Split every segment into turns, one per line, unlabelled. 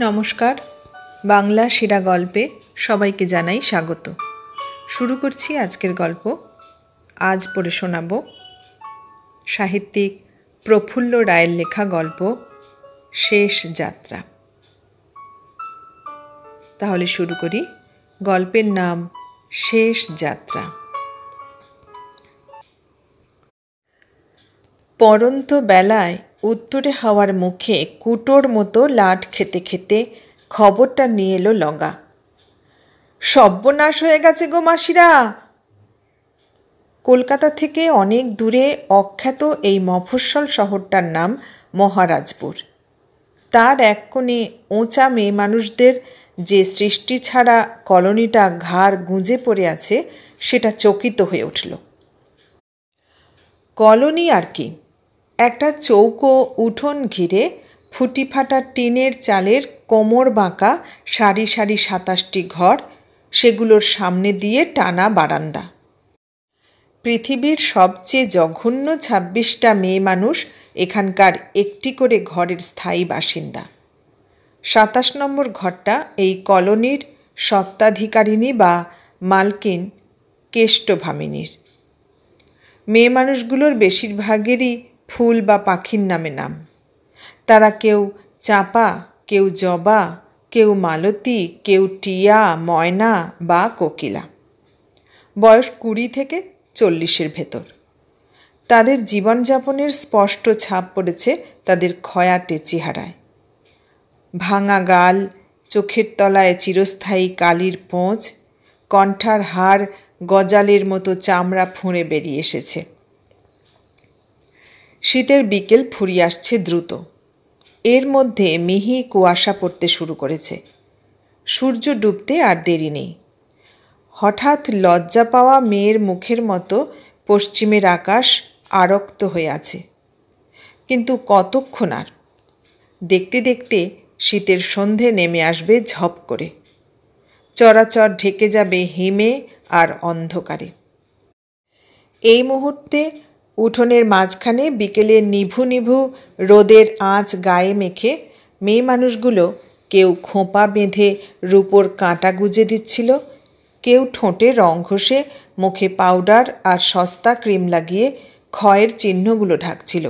নমস্কার, বাংলা সেরা গল্পে সবাইকে জানাই স্বাগত। শুরু করছি আজকের গল্প। আজ পড়ে শোনাব সাহিত্যিক প্রফুল্ল রায়ের লেখা গল্প শেষ যাত্রা। তাহলে শুরু করি। গল্পের নাম শেষ যাত্রা। পরন্ত বেলায় উত্তরে হাওয়ার মুখে কুটোর মতো লাট খেতে খেতে খবরটা নিয়ে এলো লগা। সর্বনাশ হয়ে গেছে গো মাসিরা। কলকাতা থেকে অনেক দূরে অখ্যাত এই মফস্বল শহরটার নাম মহারাজপুর। তার এক কোণে ওঁচা মেয়ে মানুষদের যে সৃষ্টি ছাড়া কলোনিটা ঘাড় গুঁজে পড়ে আছে, সেটা চকিত হয়ে উঠল। কলোনি আর কি, একটা চৌকো উঠোন ঘিরে ফুটি ফাটা টিনের চালের কোমর বাঁকা সারি সারি ২৭টি ঘর, সেগুলোর সামনে দিয়ে টানা বারান্দা। পৃথিবীর সবচেয়ে জঘন্য ২৬টা মেয়ে মানুষ এখানকার একটি করে ঘরের স্থায়ী বাসিন্দা। ২৭ নম্বর ঘরটা এই কলোনির স্বত্বাধিকারিণী বা মালকিন কেষ্টভামিনীর। মেয়ে মানুষগুলোর বেশিরভাগেরই ফুল বা পাখির নামে নাম। তারা কেউ চাঁপা, কেউ জবা, কেউ মালতী, কেউ টিয়া, ময়না বা কোকিলা। বয়স ২০ থেকে ৪০-এর ভেতর। তাদের জীবনযাপনের স্পষ্ট ছাপ পড়েছে তাদের খয়াটে চেহারায়। ভাঙা গাল, চোখের তলায় চিরস্থায়ী কালির পোঁচ, কণ্ঠার হাড় গজালের মতো চামড়া ফুঁড়ে বেরিয়ে এসেছে। শীতের বিকেল ফুরিয়ে আসছে দ্রুত। এর মধ্যে মিহি কুয়াশা পড়তে শুরু করেছে। সূর্য ডুবতে আর দেরি নেই। হঠাৎ লজ্জা পাওয়া মেয়ের মুখের মতো পশ্চিমের আকাশ আরক্ত হয়ে আছে। কিন্তু কতক্ষণ আর? দেখতে দেখতে শীতের সন্ধে নেমে আসবে ঝপ করে। চরাচর ঢেকে যাবে হিমে আর অন্ধকারে। এই মুহূর্তে উঠোনের মাঝখানে বিকেলের নিভু নিভু রোদের আঁচ গায়ে মেখে মেয়ে মানুষগুলো কেউ খোঁপা বেঁধে রূপোর কাঁটা গুজে দিচ্ছিল, কেউ ঠোঁটে রং ঘষে মুখে পাউডার আর সস্তা ক্রিম লাগিয়ে ক্ষয়ের চিহ্নগুলো ঢাকছিল।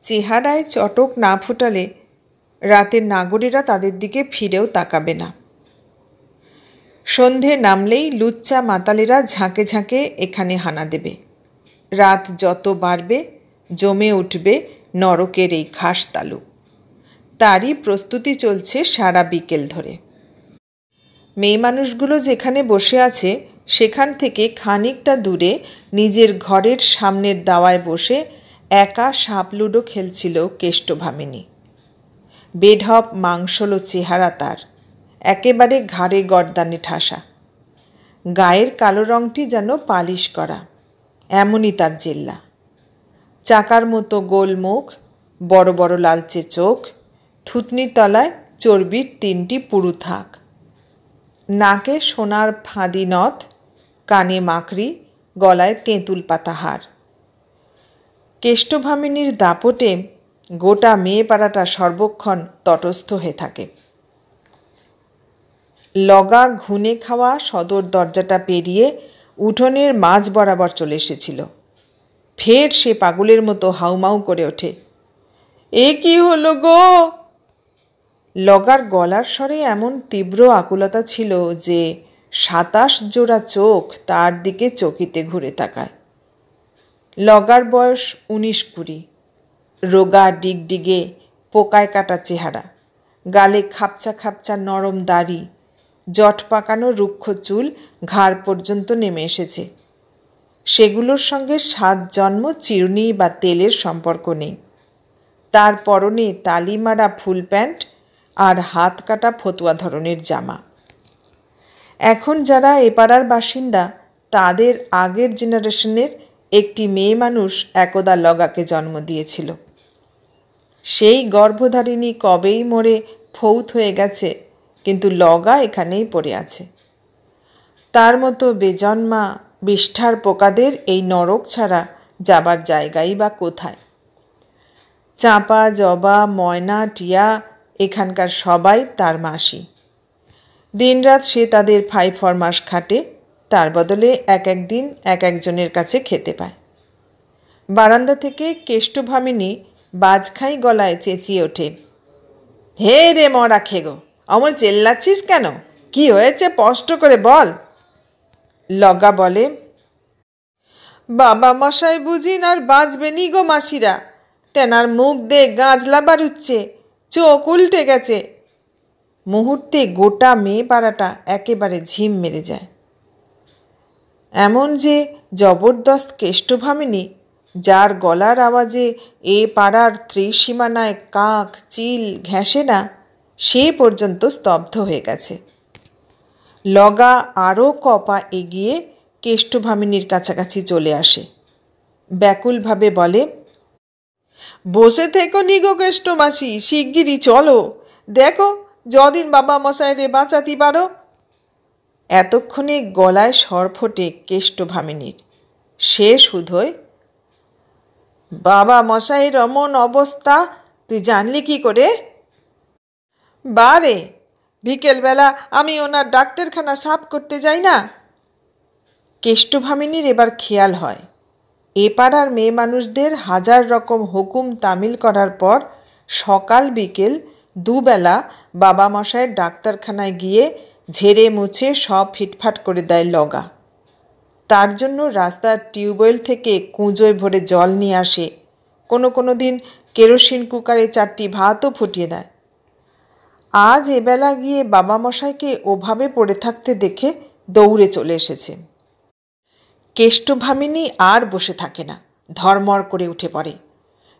চেহারায় চটক না ফুটালে রাতের নাগরেরা তাদের দিকে ফিরেও তাকাবে না। সন্ধে নামলেই লুচ্চা মাতালেরা ঝাঁকে ঝাঁকে এখানে হানা দেবে। রাত যত বাড়বে জমে উঠবে নরকের এই খাস তালু। তারই প্রস্তুতি চলছে সারা বিকেল ধরে। মেয়ে মানুষগুলো যেখানে বসে আছে সেখান থেকে খানিকটা দূরে নিজের ঘরের সামনের দাওয়ায় বসে একা সাপ লুডো খেলছিল কেষ্টভামিনী। বেঢপ মাংসলো চেহারা তার, একেবারে ঘাড়ে গর্দানে ঠাসা। গায়ের কালো রংটি যেন পালিশ করা, এমনই তার জেল্লা। চাকার মতো গোল মুখ, বড় বড় লালচে চোখ, থুতনির তলায় চর্বির ৩টি পুরু থাক। নাকে সোনার ফাঁদি নথ, কানে মাকড়ি, গলায় তেঁতুল পাতা হার। কেষ্টভামিনীর দাপটে গোটা মেয়ে পাড়াটা সর্বক্ষণ তটস্থ হয়ে থাকে। লগা ঘুনে খাওয়া সদর দরজাটা পেরিয়ে উঠোনের মাঝ বরাবর চলে এসেছিল। ফের সে পাগলের মতো হাউমাউ করে ওঠে, এ কি হলো গো? লগার গলার স্বরে এমন তীব্র আকুলতা ছিল যে ২৭ জোড়া চোখ তার দিকে চকিতে ঘুরে তাকায়। লগার বয়স ১৯-২০। রোগা ডিগডিগে পোকায় কাটা চেহারা, গালে খাপচা খাপচা নরম দাড়ি, জট পাকানো রুক্ষ চুল ঘাড় পর্যন্ত নেমে এসেছে। সেগুলোর সঙ্গে ৭ জন্ম চিরুনি বা তেলের সম্পর্ক নেই। তার পরনে তালি মারা ফুল প্যান্ট আর হাত কাটা ফতুয়া ধরনের জামা। এখন যারা এপাড়ার বাসিন্দা তাদের আগের জেনারেশনের একটি মেয়ে মানুষ একদা লগাকে জন্ম দিয়েছিল। সেই গর্ভধারিণী কবেই মরে ফৌত হয়ে গেছে, কিন্তু লগা এখানেই পড়ে আছে। তার মতো বেজন্মা বিষ্ঠার পোকাদের এই নরক ছাড়া যাবার জায়গাই বা কোথায়? চাঁপা, জবা, ময়না, টিয়া এখানকার সবাই তার মাসি। দিনরাত সে তাদের ফাই ফরমাস খাটে, তার বদলে এক একদিন এক একজনের কাছে খেতে পায়। বারান্দা থেকে কেষ্টভামিনী বাজখাই গলায় চেঁচিয়ে ওঠে, হে রে মরা খেগো, অমন চেল্লাচ্ছিস কেন? কি হয়েছে স্পষ্ট করে বল। লগা বলে, বাবা মশাই বুঝিন আর বাঁচবেনি গো মাসিরা, তেনার মুখ দে গাঁজলা বারুচ্ছে, চোখ উল্টে গেছে। মুহূর্তে গোটা মেয়ে পাড়াটা একেবারে ঝিম মেরে যায়। এমন যে জবরদস্ত কেষ্টভামিনী, যার গলার আওয়াজে এ পাড়ার ত্রিসীমানায় কাক চিল ঘেঁষে না, সে পর্যন্ত স্তব্ধ হয়ে গেছে। লগা আরও কপা এগিয়ে কেষ্টভামিনীর কাছাকাছি চলে আসে, ব্যাকুলভাবে বলে, বসে থেকো নিগো কেষ্ট মাসি, শিগগিরই চলো, দেখো যদিন বাবা মশাইরে বাঁচাতে পারো। এতক্ষণে গলায় স্বর ফোটে কেষ্টভামিনীর। সে শুধোয়, বাবা মশাইয়ের অমন অবস্থা তুই জানলি কি করে? বারে, বিকেলবেলা আমি ওনার ডাক্তারখানা সাফ করতে যাই না। কেষ্টভামিনীর এবার খেয়াল হয়, এ পাড়ার মেয়ে মানুষদের হাজার রকম হুকুম তামিল করার পর সকাল বিকেল দুবেলা বাবা মশাইয়ের ডাক্তারখানায় গিয়ে ঝেড়ে মুছে সব ফিটফাট করে দেয় লগা। তার জন্য রাস্তার টিউবওয়েল থেকে কুঁজোয় ভরে জল নিয়ে আসে, কোনো দিন কেরোসিন কুকারে 4টি ভাতও ফুটিয়ে দেয়। আজ এবেলা গিয়ে বাবা মশাইকে ওভাবে পড়ে থাকতে দেখে দৌড়ে চলে এসেছে। কেষ্টভামিনী আর বসে থাকে না, ধর্মর করে উঠে পড়ে।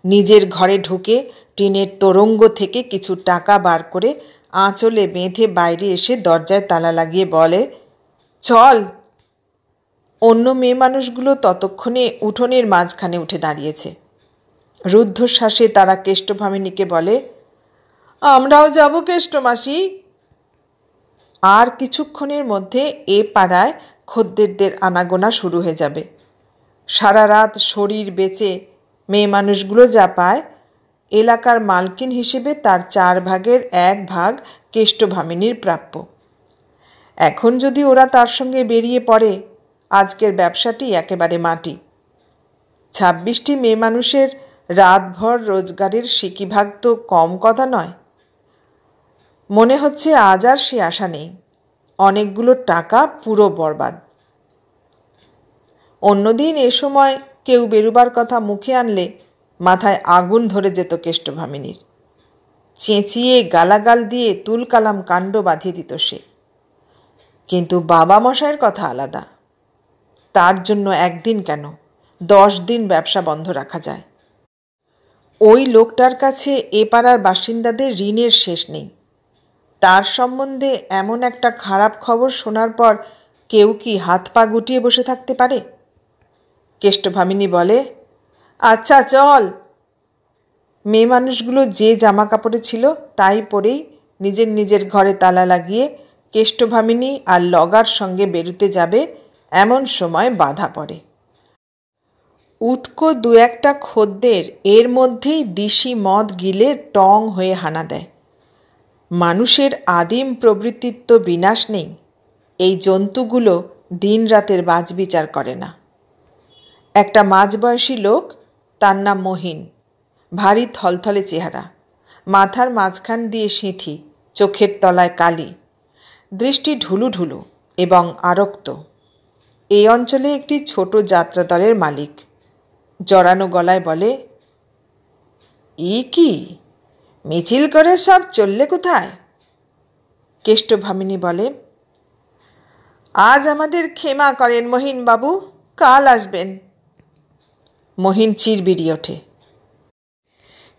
নিজের ঘরে ঢুকে টিনের তোরঙ্গ থেকে কিছু টাকা বার করে আঁচলে বেঁধে বাইরে এসে দরজায় তালা লাগিয়ে বলে, চল। অন্য মেয়ে মানুষগুলো ততক্ষণে উঠোনের মাঝখানে উঠে দাঁড়িয়েছে। রুদ্ধশ্বাসে তারা কেষ্টভামিনীকে বলে, আমরাও যাব কেষ্টমাসি। আর কিছুক্ষণের মধ্যে এ পাড়ায় খদ্দেরদের আনাগোনা শুরু হয়ে যাবে। সারা রাত শরীর বেচে মেয়ে মানুষগুলো যা পায়, এলাকার মালকিন হিসেবে তার 4 ভাগের 1 ভাগ কেষ্টভামিনীর প্রাপ্য। এখন যদি ওরা তার সঙ্গে বেরিয়ে পড়ে, আজকের ব্যবসাটি একেবারে মাটি। 26টি মেয়ে মানুষের রাতভর রোজগারের সিকিভাগ তো কম কথা নয়। মনে হচ্ছে আজ আর সে আশা নেই, অনেকগুলো টাকা পুরো বরবাদ। অন্যদিন এ সময় কেউ বেরুবার কথা মুখে আনলে মাথায় আগুন ধরে যেত কেষ্টভামিনীর। চেঁচিয়ে গালাগাল দিয়ে তুলকালাম কাণ্ড বাঁধিয়ে দিত সে। কিন্তু বাবা মশাইয়ের কথা আলাদা, তার জন্য একদিন কেন 10 দিন ব্যবসা বন্ধ রাখা যায়। ওই লোকটার কাছে এ পাড়ার বাসিন্দাদের ঋণের শেষ নেই। তার সম্বন্ধে এমন একটা খারাপ খবর শোনার পর কেউ কি হাত পা গুটিয়ে বসে থাকতে পারে? কেষ্টভামিনী বলে, আচ্ছা চল। মেয়ে মানুষগুলো যে জামা কাপড়ে ছিল তাই পরেই নিজের নিজের ঘরে তালা লাগিয়ে কেষ্টভামিনী আর লগার সঙ্গে বেরুতে যাবে, এমন সময় বাধা পড়ে। উটকো 2-1টা খদ্দের এর মধ্যেই দিশি মদ গিলে টং হয়ে হানা দেয়। মানুষের আদিম প্রবৃত্তির তো বিনাশ নেই, এই জন্তুগুলো দিন রাতের বাজবিচার করে না। একটা মাঝবয়সী লোক, তার নাম মহিন, ভারী থলথলে চেহারা, মাথার মাঝখান দিয়ে সিঁথি, চোখের তলায় কালি, দৃষ্টি ঢুলু ঢুলু এবং আরক্ত। এই অঞ্চলে একটি ছোট যাত্রা দলের মালিক। জড়ানো গলায় বলে, ই কি মিছিল করে সব চললে কোথায়? কেষ্টভামিনী বলে, আজ আমাদের ক্ষমা করেন মহিন বাবু, কাল আসবেন। মহিন চিরবিড়ি ওঠে,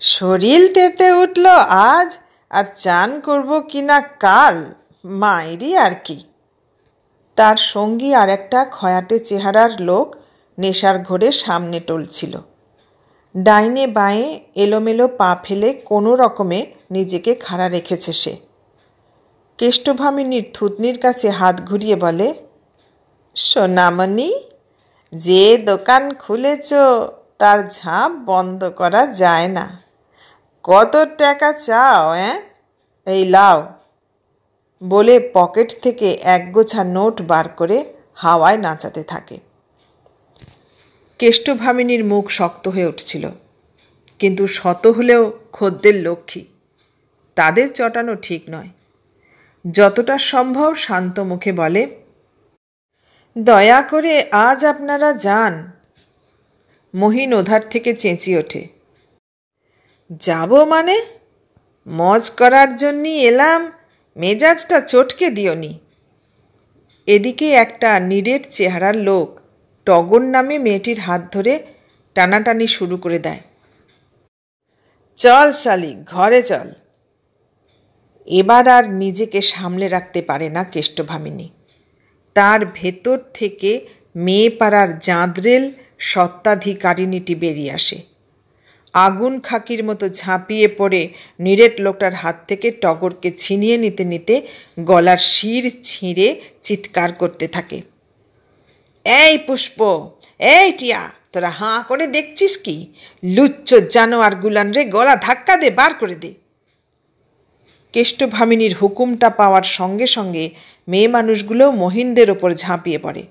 শরীর তেতে উঠল আজ, আর চান করব কিনা কাল, মায়েরই আর কি। তার সঙ্গী আর একটা খয়াটে চেহারার লোক নেশার ঘোরে সামনে টলছিল। ডাইনে বাঁয়ে এলোমেলো পা ফেলে কোনো রকমে নিজেকে খাড়া রেখেছে সে। কেষ্টভামিনীর থুতনির কাছে হাত ঘুরিয়ে বলে, সোনামণি, যে দোকান খুলেছ তার ঝাঁপ বন্ধ করা যায় না। কত টাকা চাও? এই লাও বলে পকেট থেকে একগোছা নোট বার করে হাওয়ায় নাচাতে থাকে। কেষ্টভামিনীর মুখ শক্ত হয়ে উঠছিল, কিন্তু শত হলেও খদ্দের লক্ষ্মী, তাদের চটানো ঠিক নয়। যতটা সম্ভব শান্ত মুখে বলে, দয়া করে আজ আপনারা যান। মহিন ওধার থেকে চেঁচিয়ে ওঠে, যাব মানে? মজ করার জন্যই এলাম, মেজাজটা চটকে দিওনি। এদিকে একটা নিরেট চেহারার লোক টগর নামে মেয়েটির হাত ধরে টানাটানি শুরু করে দেয়। চল শালি, ঘরে চল। এবার আর নিজেকে সামলে রাখতে পারে না কেষ্টভামিনী। তার ভেতর থেকে মেয়ে পাড়ার জাঁদরেল সত্ত্বাধিকারিণীটি বেরিয়ে আসে। আগুন খাকির মতো ঝাঁপিয়ে পড়ে নিরেট লোকটার হাত থেকে টগরকে ছিনিয়ে নিতে নিতে গলার শির ছিঁড়ে চিৎকার করতে থাকে, এই পুষ্প, এই টিয়া, তোরা হাঁ করে দেখছিস কি? লুচ্চ জানোয়ার গুলান রে, গলা ধাক্কা দে, বার করে দে। কেষ্টভামিনীর হুকুমটা পাওয়ার সঙ্গে সঙ্গে মেয়ে মানুষগুলো মহিনদের ওপর ঝাঁপিয়ে পড়ে।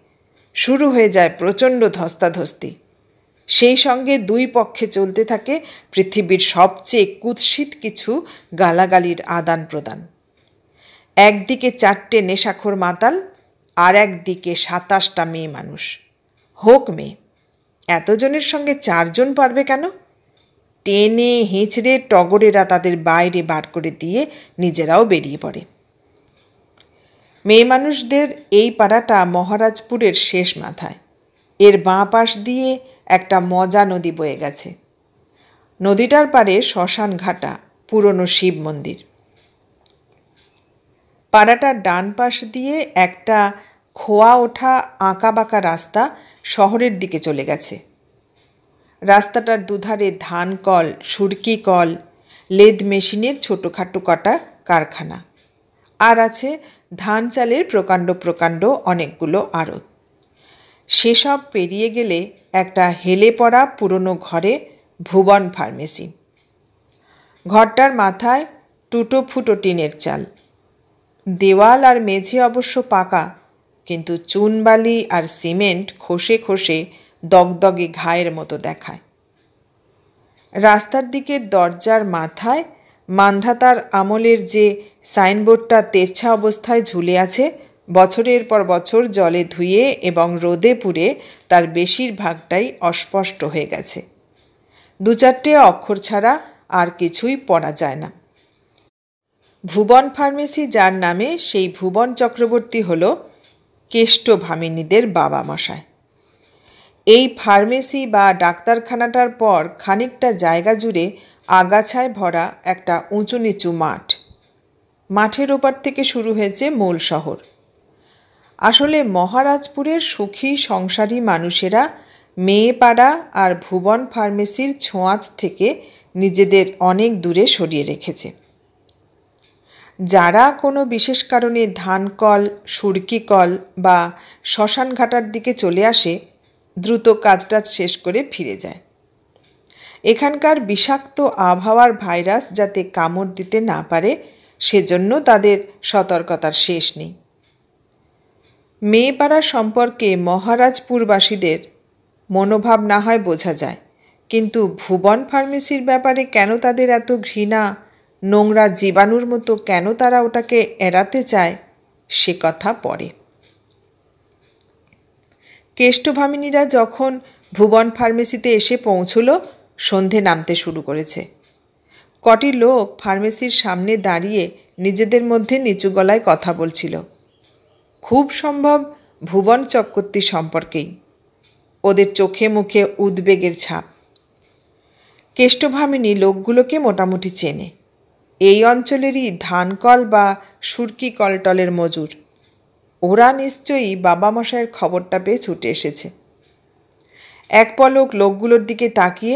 শুরু হয়ে যায় প্রচণ্ড ধস্তাধস্তি। সেই সঙ্গে দুই পক্ষে চলতে থাকে পৃথিবীর সবচেয়ে কুৎসিত কিছু গালাগালির আদান প্রদান। একদিকে 4টে নেশাখোর মাতাল, আর একদিকে 27টা মেয়ে মানুষ। হোক মেয়ে, এতজনের সঙ্গে 4 জন পারবে কেন? টেনে হেঁচড়ে টগরেরা তাদের বাইরে বার করে দিয়ে নিজেরাও বেরিয়ে পড়ে। মেয়ে মানুষদের এই পাড়াটা মহারাজপুরের শেষ মাথায়। এর বাঁ পাশ দিয়ে একটা মজা নদী বয়ে গেছে। নদীটার পাড়ে শ্মশান ঘাটা, পুরনো শিব মন্দির। পাড়াটার ডান পাশ দিয়ে একটা খোয়া ওঠা আঁকাবাঁকা রাস্তা শহরের দিকে চলে গেছে। রাস্তাটার দুধারে ধান কল, সুরকি কল, লেদ মেশিনের ছোটোখাটো কটা কারখানা, আর আছে ধান চালের প্রকাণ্ড প্রকাণ্ড অনেকগুলো আড়ত। সেসব পেরিয়ে গেলে একটা হেলে পড়া পুরনো ঘরে ভুবন ফার্মেসি। ঘরটার মাথায় টুটো ফুটো টিনের চাল। দেওয়াল আর মেঝে অবশ্য পাকা, কিন্তু চুনবালি আর সিমেন্ট খসে খসে দগদগে ঘায়ের মতো দেখায়। রাস্তার দিকের দরজার মাথায় মান্ধাতার আমলের যে সাইনবোর্ডটা তেরছা অবস্থায় ঝুলে আছে, বছরের পর বছর জলে ধুয়ে এবং রোদে পুড়ে তার বেশিরভাগটাই অস্পষ্ট হয়ে গেছে। 2-4টে অক্ষর ছাড়া আর কিছুই পড়া যায় না। ভুবন ফার্মেসি যার নামে, সেই ভুবন চক্রবর্তী হল কেষ্টভামিনীদের বাবা মশায়। এই ফার্মেসি বা ডাক্তারখানাটার পর খানিকটা জায়গা জুড়ে আগাছায় ভরা একটা উঁচু নিচু মাঠ। মাঠের ওপার থেকে শুরু হয়েছে মূল শহর। আসলে মহারাজপুরের সুখী সংসারী মানুষেরা মেয়েপাড়া আর ভুবন ফার্মেসির ছোঁয়াচ থেকে নিজেদের অনেক দূরে সরিয়ে রেখেছে। যারা কোনো বিশেষ কারণে ধানকল, সুরকি কল বা শ্মশান ঘাটার দিকে চলে আসে, দ্রুত কাজটাজ শেষ করে ফিরে যায়। এখানকার বিষাক্ত আবহাওয়ার ভাইরাস যাতে কামড় দিতে না পারে, সেজন্য তাদের সতর্কতার শেষ নেই। মেয়েপাড়া সম্পর্কে মহারাজপুরবাসীদের মনোভাব না হয় বোঝা যায়, কিন্তু ভুবন ফার্মেসির ব্যাপারে কেন তাদের এত ঘৃণা, নোংরা জীবাণুর মতো কেন তারা ওটাকে এড়াতে চায়, সে কথা পরে। কেষ্টভামিনীরা যখন ভুবন ফার্মেসিতে এসে পৌঁছল, সন্ধে নামতে শুরু করেছে। কটি লোক ফার্মেসির সামনে দাঁড়িয়ে নিজেদের মধ্যে নিচু গলায় কথা বলছিল, খুব সম্ভব ভুবন চক্রবর্তী সম্পর্কেই। ওদের চোখে মুখে উদ্বেগের ছাপ। কেষ্টভামিনী লোকগুলোকে মোটামুটি চেনে। এই অঞ্চলেরই ধানকল বা সুরকি কলটলের মজুর। ওরা নিশ্চয়ই বাবামশায়ের খবরটা পেয়ে ছুটে এসেছে। এক পলক লোকগুলোর দিকে তাকিয়ে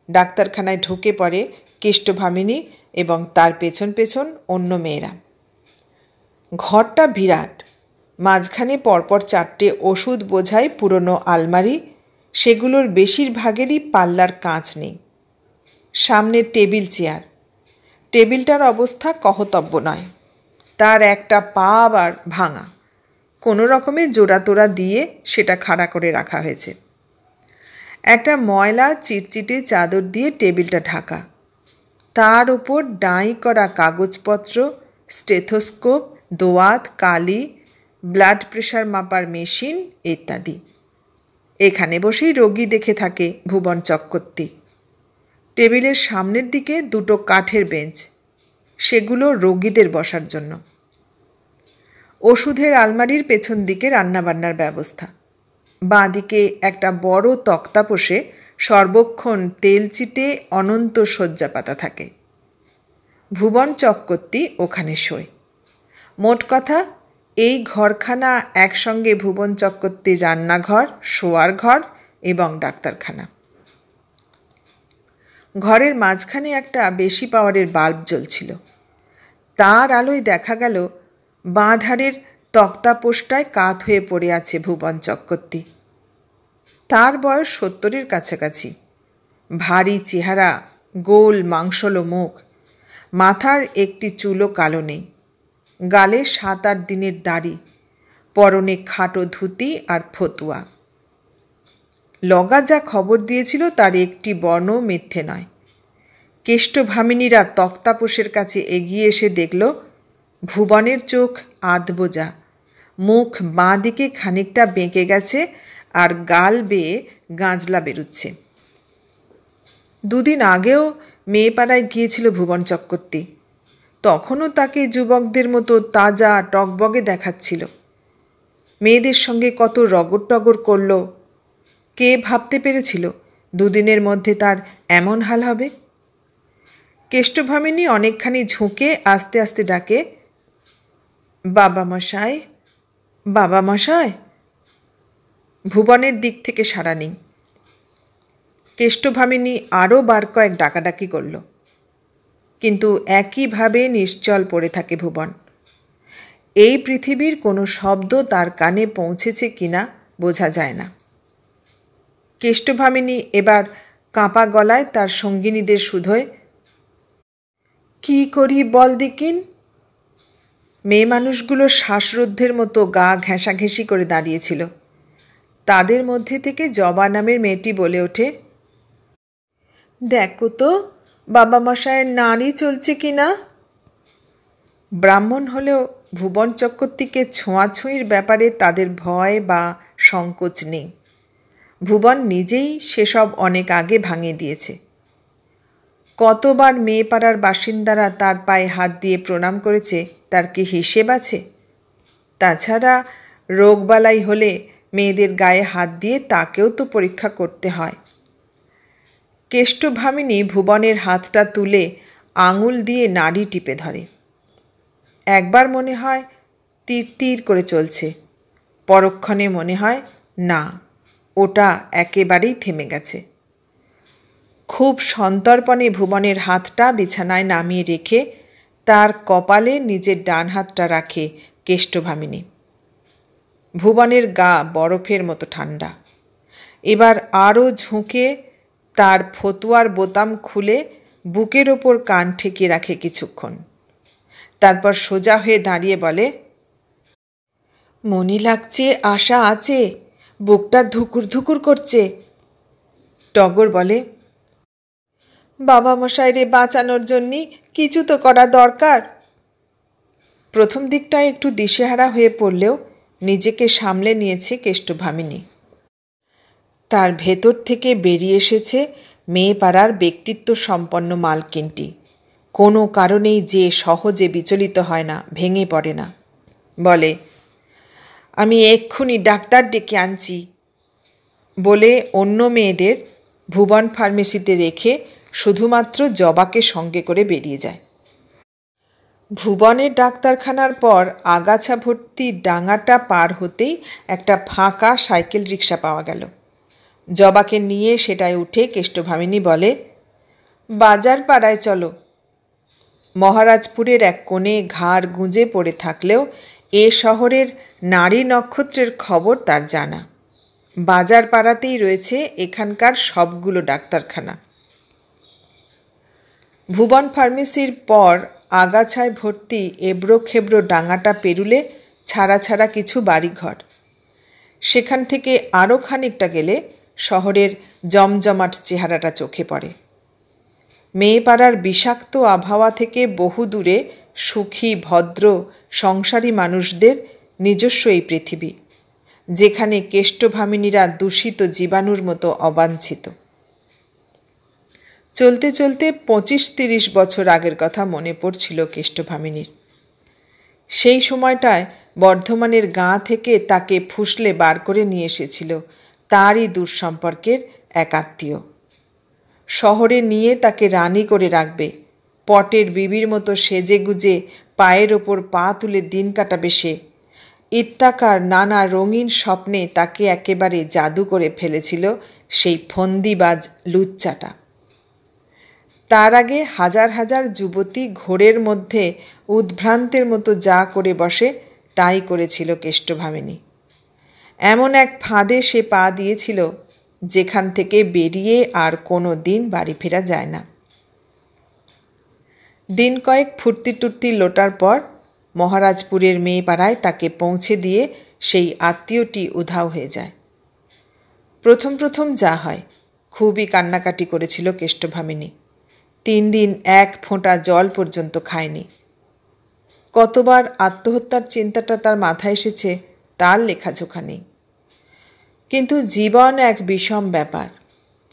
ডাক্তারখানায় ঢুকে পড়ে কেষ্টভামিনী এবং তার পেছন পেছন অন্য মেয়েরা। ঘরটা বিরাট। মাঝখানে পরপর 4টে ওষুধ বোঝাই পুরনো আলমারি, সেগুলোর বেশিরভাগেরই পাল্লার কাঁচ নেই। সামনে টেবিল চেয়ার, টেবিলটার অবস্থা কহতব্য নয়। তার একটা পা আবার ভাঙা, কোনো রকমে জোড়াতোড়া দিয়ে সেটা খাড়া করে রাখা হয়েছে। একটা ময়লা চিটচিটে চাদর দিয়ে টেবিলটা ঢাকা, তার উপর ডাঁই করা কাগজপত্র, স্টেথোস্কোপ, দোয়াত, কালি, ব্লাড প্রেশার মাপার মেশিন ইত্যাদি। এখানে বসেই রোগী দেখে থাকে ভুবন চক্রবর্তী। টেবিলের সামনের দিকে দুটো কাঠের বেঞ্চ, সেগুলো রোগীদের বসার জন্য। ওষুধের আলমারির পেছন দিকে রান্নাবান্নার ব্যবস্থা। বাঁ দিকে একটা বড় তক্তাপোষে সর্বক্ষণ তেল চিটে অনন্ত শয্যা পাতা থাকে। ভুবন চক্রবর্তী ওখানে শোয়। মোট কথা, এই ঘরখানা একসঙ্গে ভুবন চক্রবর্তীর রান্নাঘর, শোয়ার ঘর এবং ডাক্তারখানা। ঘরের মাঝখানে একটা বেশি পাওয়ারের বাল্ব জ্বলছিল। তার আলোয় দেখা গেল বাঁ ধারের তক্তাপোষটায় কাত হয়ে পড়ে আছে ভুবন চক্রবর্তী। তার বয়স 70-এর কাছাকাছি। ভারী চেহারা, গোল মাংসলো মুখ, মাথার একটি চুলও কালো নেই, গালে 7-8 দিনের দাড়ি, পরনে খাটো ধুতি আর ফতুয়া। লগা যা খবর দিয়েছিল তার একটি বর্ণ মিথ্যে নয়। কেষ্টভামিনীরা তক্তাপোষের কাছে এগিয়ে এসে দেখল ভুবনের চোখ আধবোজা, মুখ বাঁ দিকে খানিকটা বেঁকে গেছে আর গাল বেয়ে গাঁজলা বেরুচ্ছে। 2 দিন আগেও মেয়েপাড়ায় গিয়েছিল ভুবন চক্রবর্তী। তখনও তাকে যুবকদের মতো তাজা টকবগে দেখাচ্ছিল। মেয়েদের সঙ্গে কত রগর টগর করল। কে ভাবতে পেরেছিল 2 দিনের মধ্যে তার এমন হাল হবে? কেষ্টভামিনী অনেকখানি ঝুঁকে আস্তে আস্তে ডাকে, বাবা মশাই, বাবা মশাই। ভুবনের দিক থেকে সাড়া নেই। কেষ্টভামিনী আরও বার কয়েক ডাকাডাকি করল, কিন্তু একইভাবে নিশ্চল পড়ে থাকে ভুবন। এই পৃথিবীর কোনো শব্দ তার কানে পৌঁছেছে কিনা বোঝা যায় না। কেষ্টভামিনী এবার কাঁপা গলায় তার সঙ্গিনীদের শুধোয়, কি করি বল দিকিন। মেয়ে মানুষগুলো শ্বাসরুদ্ধের মতো গা ঘেঁষাঘেঁষি করে দাঁড়িয়েছিল। তাদের মধ্যে থেকে জবা নামের মেয়েটি বলে ওঠে, দেখো তো বাবা মশায়ের নাড়ি চলছে কিনা। ব্রাহ্মণ হলেও ভুবন চক্রবর্তীকে ছোঁয়াছুঁয়ির ব্যাপারে তাদের ভয় বা সংকোচ নেই। ভুবন নিজেই সেসব অনেক আগে ভাঙিয়ে দিয়েছে। কতবার মেয়েপাড়ার বাসিন্দারা তার পায়ে হাত দিয়ে প্রণাম করেছে তার কি হিসেব আছে? তাছাড়া রোগবালাই হলে মেয়েদের গায়ে হাত দিয়ে তাকেও তো পরীক্ষা করতে হয়। কেষ্টভামিনী ভুবনের হাতটা তুলে আঙুল দিয়ে নাড়ি টিপে ধরে। একবার মনে হয় তীর তীর করে চলছে, পরক্ষণে মনে হয় না, ওটা একেবারেই থেমে গেছে। খুব সন্তর্পণে ভুবনের হাতটা বিছানায় নামিয়ে রেখে তার কপালে নিজের ডান হাতটা রাখে কেষ্টভামিনী। ভুবনের গা বরফের মতো ঠান্ডা। এবার আরও ঝুঁকে তার ফতুয়ার বোতাম খুলে বুকের ওপর কান ঠেকিয়ে রাখে কিছুক্ষণ। তারপর সোজা হয়ে দাঁড়িয়ে বলে, মনে লাগছে আশা আছে, বুকটা ধুকুর ধুকুর করছে। টগর বলে, বাবা মশাইরে বাঁচানোর জন্যে কিছু তো করা দরকার। প্রথম দিকটায় একটু দিশেহারা হয়ে পড়লেও নিজেকে সামলে নিয়েছে কেষ্টভামিনী। তার ভেতর থেকে বেরিয়ে এসেছে মেয়েপাড়ার ব্যক্তিত্ব সম্পন্ন মালকিনটি। কোনো কারণেই যে সহজে বিচলিত হয় না, ভেঙে পড়ে না। বলে, আমি এক্ষুনি ডাক্তার ডেকে আনছি বলে অন্য মেয়েদের ভুবন ফার্মেসিতে রেখে শুধুমাত্র জবাকে সঙ্গে করে বেরিয়ে যায়। ভুবনের ডাক্তারখানার পর আগাছা ভর্তি ডাঙাটা পার হতেই একটা ফাঁকা সাইকেল রিক্সা পাওয়া গেল। জবাকে নিয়ে সেটায় উঠে কেষ্টভামিনী বলে, বাজার পাড়ায় চলো। মহারাজপুরের এক কোণে ঘাড় গুঁজে পড়ে থাকলেও এ শহরের নারী নক্ষত্রের খবর তার জানা। বাজার পাড়াতেই রয়েছে এখানকার সবগুলো ডাক্তারখানা। ভুবন ফার্মেসির পর আগাছায় ভর্তি এবড়ো খেবড়ো ডাঙাটা পেরুলে ছাড়া ছাড়া কিছু বাড়িঘর। সেখান থেকে আরও খানিকটা গেলে শহরের জমজমাট চেহারাটা চোখে পড়ে। মেয়েপাড়ার বিষাক্ত আবহাওয়া থেকে বহু দূরে সুখী ভদ্র সংসারী মানুষদের নিজস্ব এই পৃথিবী, যেখানে কেষ্টভামিনীরা দূষিত জীবাণুর মতো অবাঞ্ছিত। চলতে চলতে 25-30 বছর আগের কথা মনে পড়ছিল কেষ্টভামিনীর। সেই সময়টায় বর্ধমানের গাঁ থেকে তাকে ফুসলে বার করে নিয়ে এসেছিল তারই দূর সম্পর্কের এক আত্মীয়। শহরে নিয়ে তাকে রানী করে রাখবে, পটের বিবির মতো সেজে গুজে পায়ের ওপর পা তুলে দিন কাটাবে সে, ইত্যাকার নানা রঙিন স্বপ্নে তাকে একেবারে জাদু করে ফেলেছিল সেই ফন্দিবাজ লুচ্চাটা। তার আগে হাজার হাজার যুবতী ঘোরের মধ্যে উদ্ভ্রান্তের মতো যা করে বসে তাই করেছিল কেষ্টভামিনী। এমন এক ফাঁদে সে পা দিয়েছিল যেখান থেকে বেরিয়ে আর কোনো দিন বাড়ি ফেরা যায় না। দিন কয়েক ফুর্তি টুর্তি লোটার পর মহারাজপুরের মেয়েপাড়ায় তাকে পৌঁছে দিয়ে সেই আত্মীয়টি উধাও হয়ে যায়। প্রথম প্রথম যা হয়, খুবই কান্নাকাটি করেছিল কেষ্টভামিনী। 3 দিন এক ফোঁটা জল পর্যন্ত খায়নি। কতবার আত্মহত্যার চিন্তাটা তার মাথায় এসেছে তার লেখাজোখা নেই। কিন্তু জীবন এক বিষম ব্যাপার।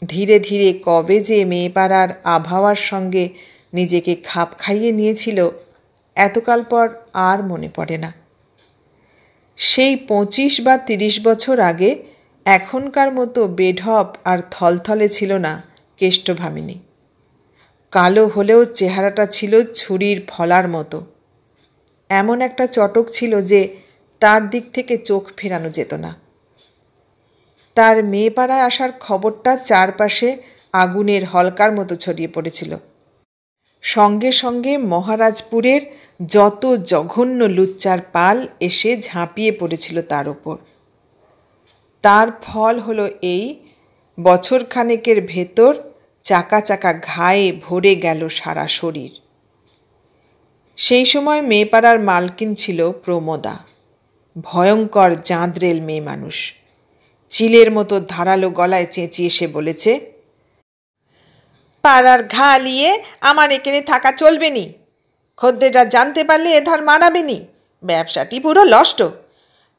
ধীরে ধীরে কবে যে মেয়েপাড়ার আবহাওয়ার সঙ্গে নিজেকে খাপ খাইয়ে নিয়েছিল এতকাল পর আর মনে পড়ে না। সেই 25 বা 30 বছর আগে এখনকার মতো বেঢপ আর থলথলে ছিল না কেষ্টভামিনী। কালো হলেও চেহারাটা ছিল ছুরির ফলার মতো। এমন একটা চটক ছিল যে তার দিক থেকে চোখ ফেরানো যেত না। তার মেয়েপাড়ায় আসার খবরটা চারপাশে আগুনের হলকার মতো ছড়িয়ে পড়েছিল। সঙ্গে সঙ্গে মহারাজপুরের যত জঘন্য লুচ্চার পাল এসে ঝাঁপিয়ে পড়েছিল তার ওপর। তার ফল হলো এই, বছরখানেকের ভেতর চাকা চাকা ঘায়ে ভরে গেল সারা শরীর। সেই সময় মেয়েপাড়ার মালকিন ছিল প্রমোদা, ভয়ঙ্কর জাঁদরেল মেয়ে মানুষ। চিলের মতো ধারালো গলায় চেঁচিয়ে সে বলেছে, পাড়ার ঘা লিয়ে আমার এখানে থাকা চলবে নি। খদ্দেররা জানতে পারলে এধার মারাবে নি। ব্যবসাটি পুরো নষ্ট।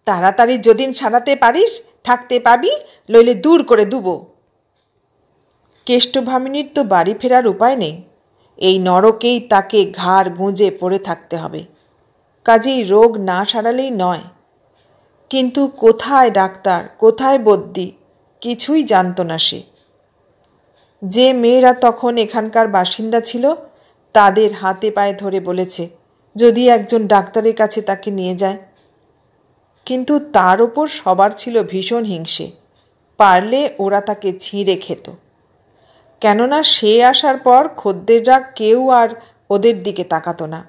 তাড়াতাড়ি যদিন সারাতে পারিস থাকতে পাবি, লইলে দূর করে দুবো। কেষ্টভামিনীর তো বাড়ি ফেরার উপায় নেই। এই নরকেই তাকে ঘাড় গুঁজে পড়ে থাকতে হবে। কাজেই রোগ না সারালেই নয়। কিন্তু কোথায় ডাক্তার, কোথায় বদ্যি, কিছুই জানত না সে। যে মেয়েরা তখন এখানকার বাসিন্দা ছিল তাদের হাতে পায়ে ধরে বলেছে যদি একজন ডাক্তারের কাছে তাকে নিয়ে যায়। কিন্তু তার ওপর সবার ছিল ভীষণ হিংসে। পারলে ওরা তাকে ছিঁড়ে খেত। কেননা সে আসার পর খদ্দেররা কেউ আর ওদের দিকে তাকাতো না।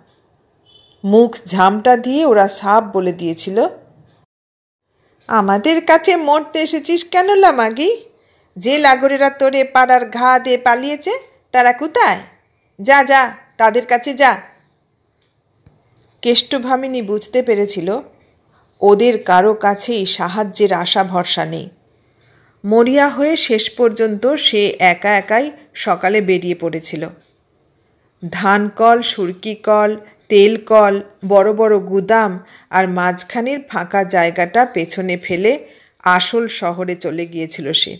মুখ ঝামটা দিয়ে ওরা সাপ বলে দিয়েছিল, আমাদের কাছে মরতে এসেছিস কেন লামাগি? যে লাগরেরা তোরে পাড়ার ঘা দিয়ে পালিয়েছে তারা কোথায়? যা যা, তাদের কাছে যা। কেষ্টভামিনী বুঝতে পেরেছিল ওদের কারো কাছেই সাহায্যের আশা ভরসা নেই। মরিয়া হয়ে শেষ পর্যন্ত সে একা একাই সকালে বেরিয়ে পড়েছিল। ধানকল, সুরকি কল, তেল কল, বড় বড় গুদাম আর মাঝখানের ফাঁকা জায়গাটা পেছনে ফেলে আসল শহরে চলে গিয়েছিল সে।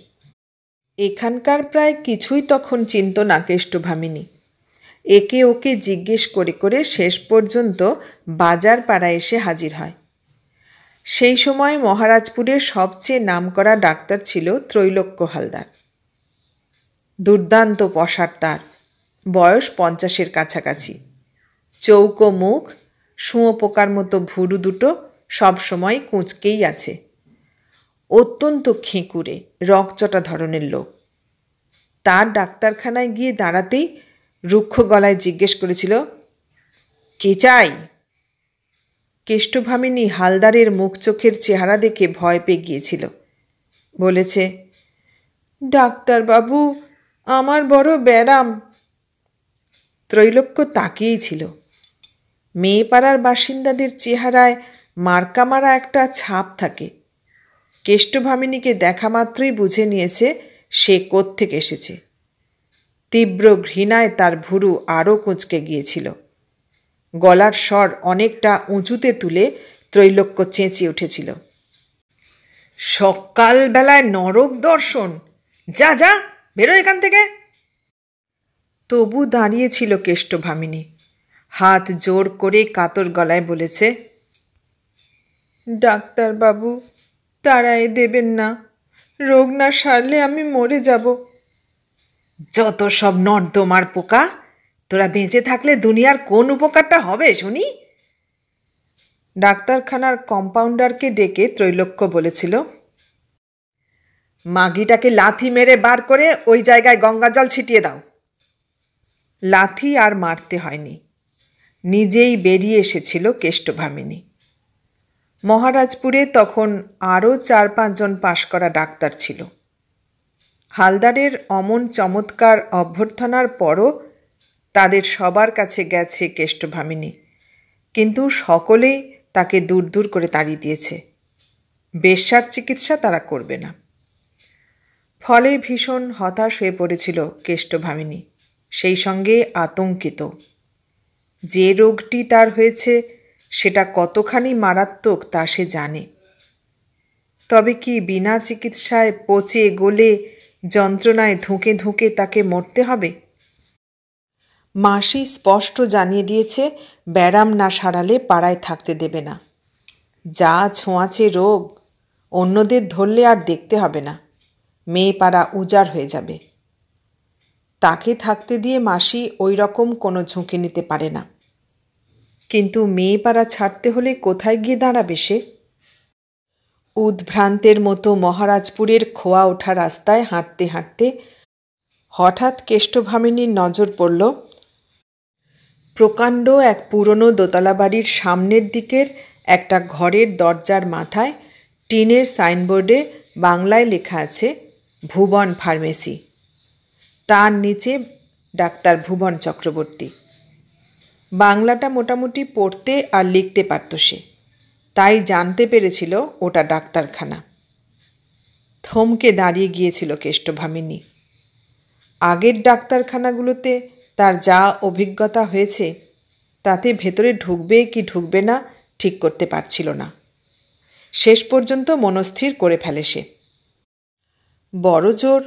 এখানকার প্রায় কিছুই তখন চিনত না কেষ্টভামিনী। একে ওকে জিজ্ঞেস করে করে শেষ পর্যন্ত বাজার পাড়ায় এসে হাজির হয়। সেই সময় মহারাজপুরের সবচেয়ে নামকরা ডাক্তার ছিল ত্রৈলোক্য হালদার। দুর্দান্ত পসার তার, বয়স 50-এর কাছাকাছি। চৌকো মুখ, শুঁয়োপোকার মতো ভুরু দুটো সবসময় কুঁচকেই আছে। অত্যন্ত খেঁকুরে, রকচটা ধরনের লোক। তার ডাক্তারখানায় গিয়ে দাঁড়াতেই রুক্ষ গলায় জিজ্ঞেস করেছিল, কে চাই? কেষ্টভামিনী হালদারের মুখ চোখের চেহারা দেখে ভয় পেয়ে গিয়েছিল। বলেছে, ডাক্তারবাবু, আমার বড় ব্যারাম। ত্রৈলোক্য তাকিয়েই ছিল। মেয়েপাড়ার বাসিন্দাদের চেহারায় মার্কামারা একটা ছাপ থাকে। কেষ্টভামিনীকে দেখা মাত্রই বুঝে নিয়েছে সে কোত্থেকে এসেছে। তীব্র ঘৃণায় তার ভুরু আরও কুঁচকে গিয়েছিল। গলার স্বর অনেকটা উঁচুতে তুলে ত্রৈলোক্য চেঁচিয়ে উঠেছিল, সকালবেলায় নরক দর্শন! যা যা, বেরো এখান থেকে। তবু দাঁড়িয়েছিল কেষ্টভামিনী। হাত জোর করে কাতর গলায় বলেছে, ডাক্তারবাবু, তাড়াই দেবেন না, রোগ না সারলে আমি মরে যাব। যত সব নর্দমার পোকা! তোরা বেঁচে থাকলে দুনিয়ার কোন উপকারটা হবে শুনি? ডাক্তারখানার কম্পাউন্ডারকে ডেকে ত্রৈলোক্য বলেছিল, মাগিটাকে লাথি মেরে বার করে ওই জায়গায় গঙ্গা জল ছিটিয়ে দাও। লাথি আর মারতে হয়নি, নিজেই বেরিয়ে এসেছিল কেষ্টভামিনী। মহারাজপুরে তখন আরও 4-5 জন পাশ করা ডাক্তার ছিল। হালদারের অমন চমৎকার অভ্যর্থনার পরও তাদের সবার কাছে গেছে কেষ্টভামিনী, কিন্তু সকলেই তাকে দূর দূর করে তাড়িয়ে দিয়েছে। বেশ্যার চিকিৎসা তারা করবে না। ফলে ভীষণ হতাশ হয়ে পড়েছিল কেষ্টভামিনী, সেই সঙ্গে আতঙ্কিত। যে রোগটি তার হয়েছে সেটা কতখানি মারাত্মক তা সে জানে। তবে কি বিনা চিকিৎসায় পচে গলে যন্ত্রণায় ধুঁকে ধুঁকে তাকে মরতে হবে? মাসি স্পষ্ট জানিয়ে দিয়েছে ব্যারাম না সারালে পাড়ায় থাকতে দেবে না। যা ছোঁয়াচে রোগ, অন্যদের ধরলে আর দেখতে হবে না, মেয়ে পাড়া উজাড় হয়ে যাবে। তাকে থাকতে দিয়ে মাসি ওই রকম কোনো ঝুঁকি নিতে পারে না। কিন্তু মেয়ে পাড়া ছাড়তে হলে কোথায় গিয়ে দাঁড়াবে সে? উদ্ভ্রান্তের মতো মহারাজপুরের খোয়া ওঠা রাস্তায় হাঁটতে হাঁটতে হঠাৎ কেষ্টভামিনীর নজর পড়ল প্রকাণ্ড এক পুরনো দোতলা বাড়ির সামনের দিকের একটা ঘরের দরজার মাথায় টিনের সাইনবোর্ডে বাংলায় লেখা আছে ভুবন ফার্মেসি। তার নিচে ডাক্তার ভুবন চক্রবর্তী। বাংলাটা মোটামুটি পড়তে আর লিখতে পারত সে, তাই জানতে পেরেছিল ওটা ডাক্তারখানা। থমকে দাঁড়িয়ে গিয়েছিল কেষ্টভামিনী। আগের ডাক্তারখানাগুলোতে তার যা অভিজ্ঞতা হয়েছে তাতে ভেতরে ঢুকবে কি ঢুকবে না ঠিক করতে পারছিল না। শেষ পর্যন্ত মনস্থির করে ফেলে সে, বড় জোর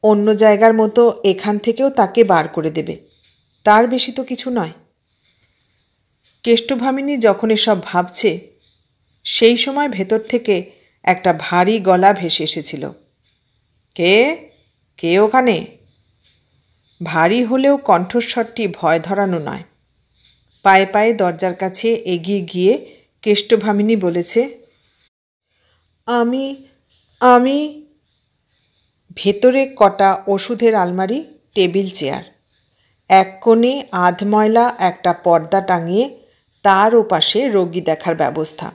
অন্য জায়গার মতো এখান থেকেও তাকে বার করে দেবে, তার বেশি তো কিছু নয়। কেষ্টভামিনী যখন এসব ভাবছে সেই সময় ভেতর থেকে একটা ভারী গলা ভেসে এসেছিল, কে কে ওখানে? ভারী হলেও কণ্ঠস্বরটি ভয় ধরানো নয়। পায়ে পায়ে দরজার কাছে এগিয়ে গিয়ে কেষ্টভামিনী বলেছে, আমি আমি ভেতরে কটা ওষুধের আলমারি, টেবিল চেয়ার, এক কোণে আধময়লা একটা পর্দা টাঙিয়ে তার ওপাশে রোগী দেখার ব্যবস্থা।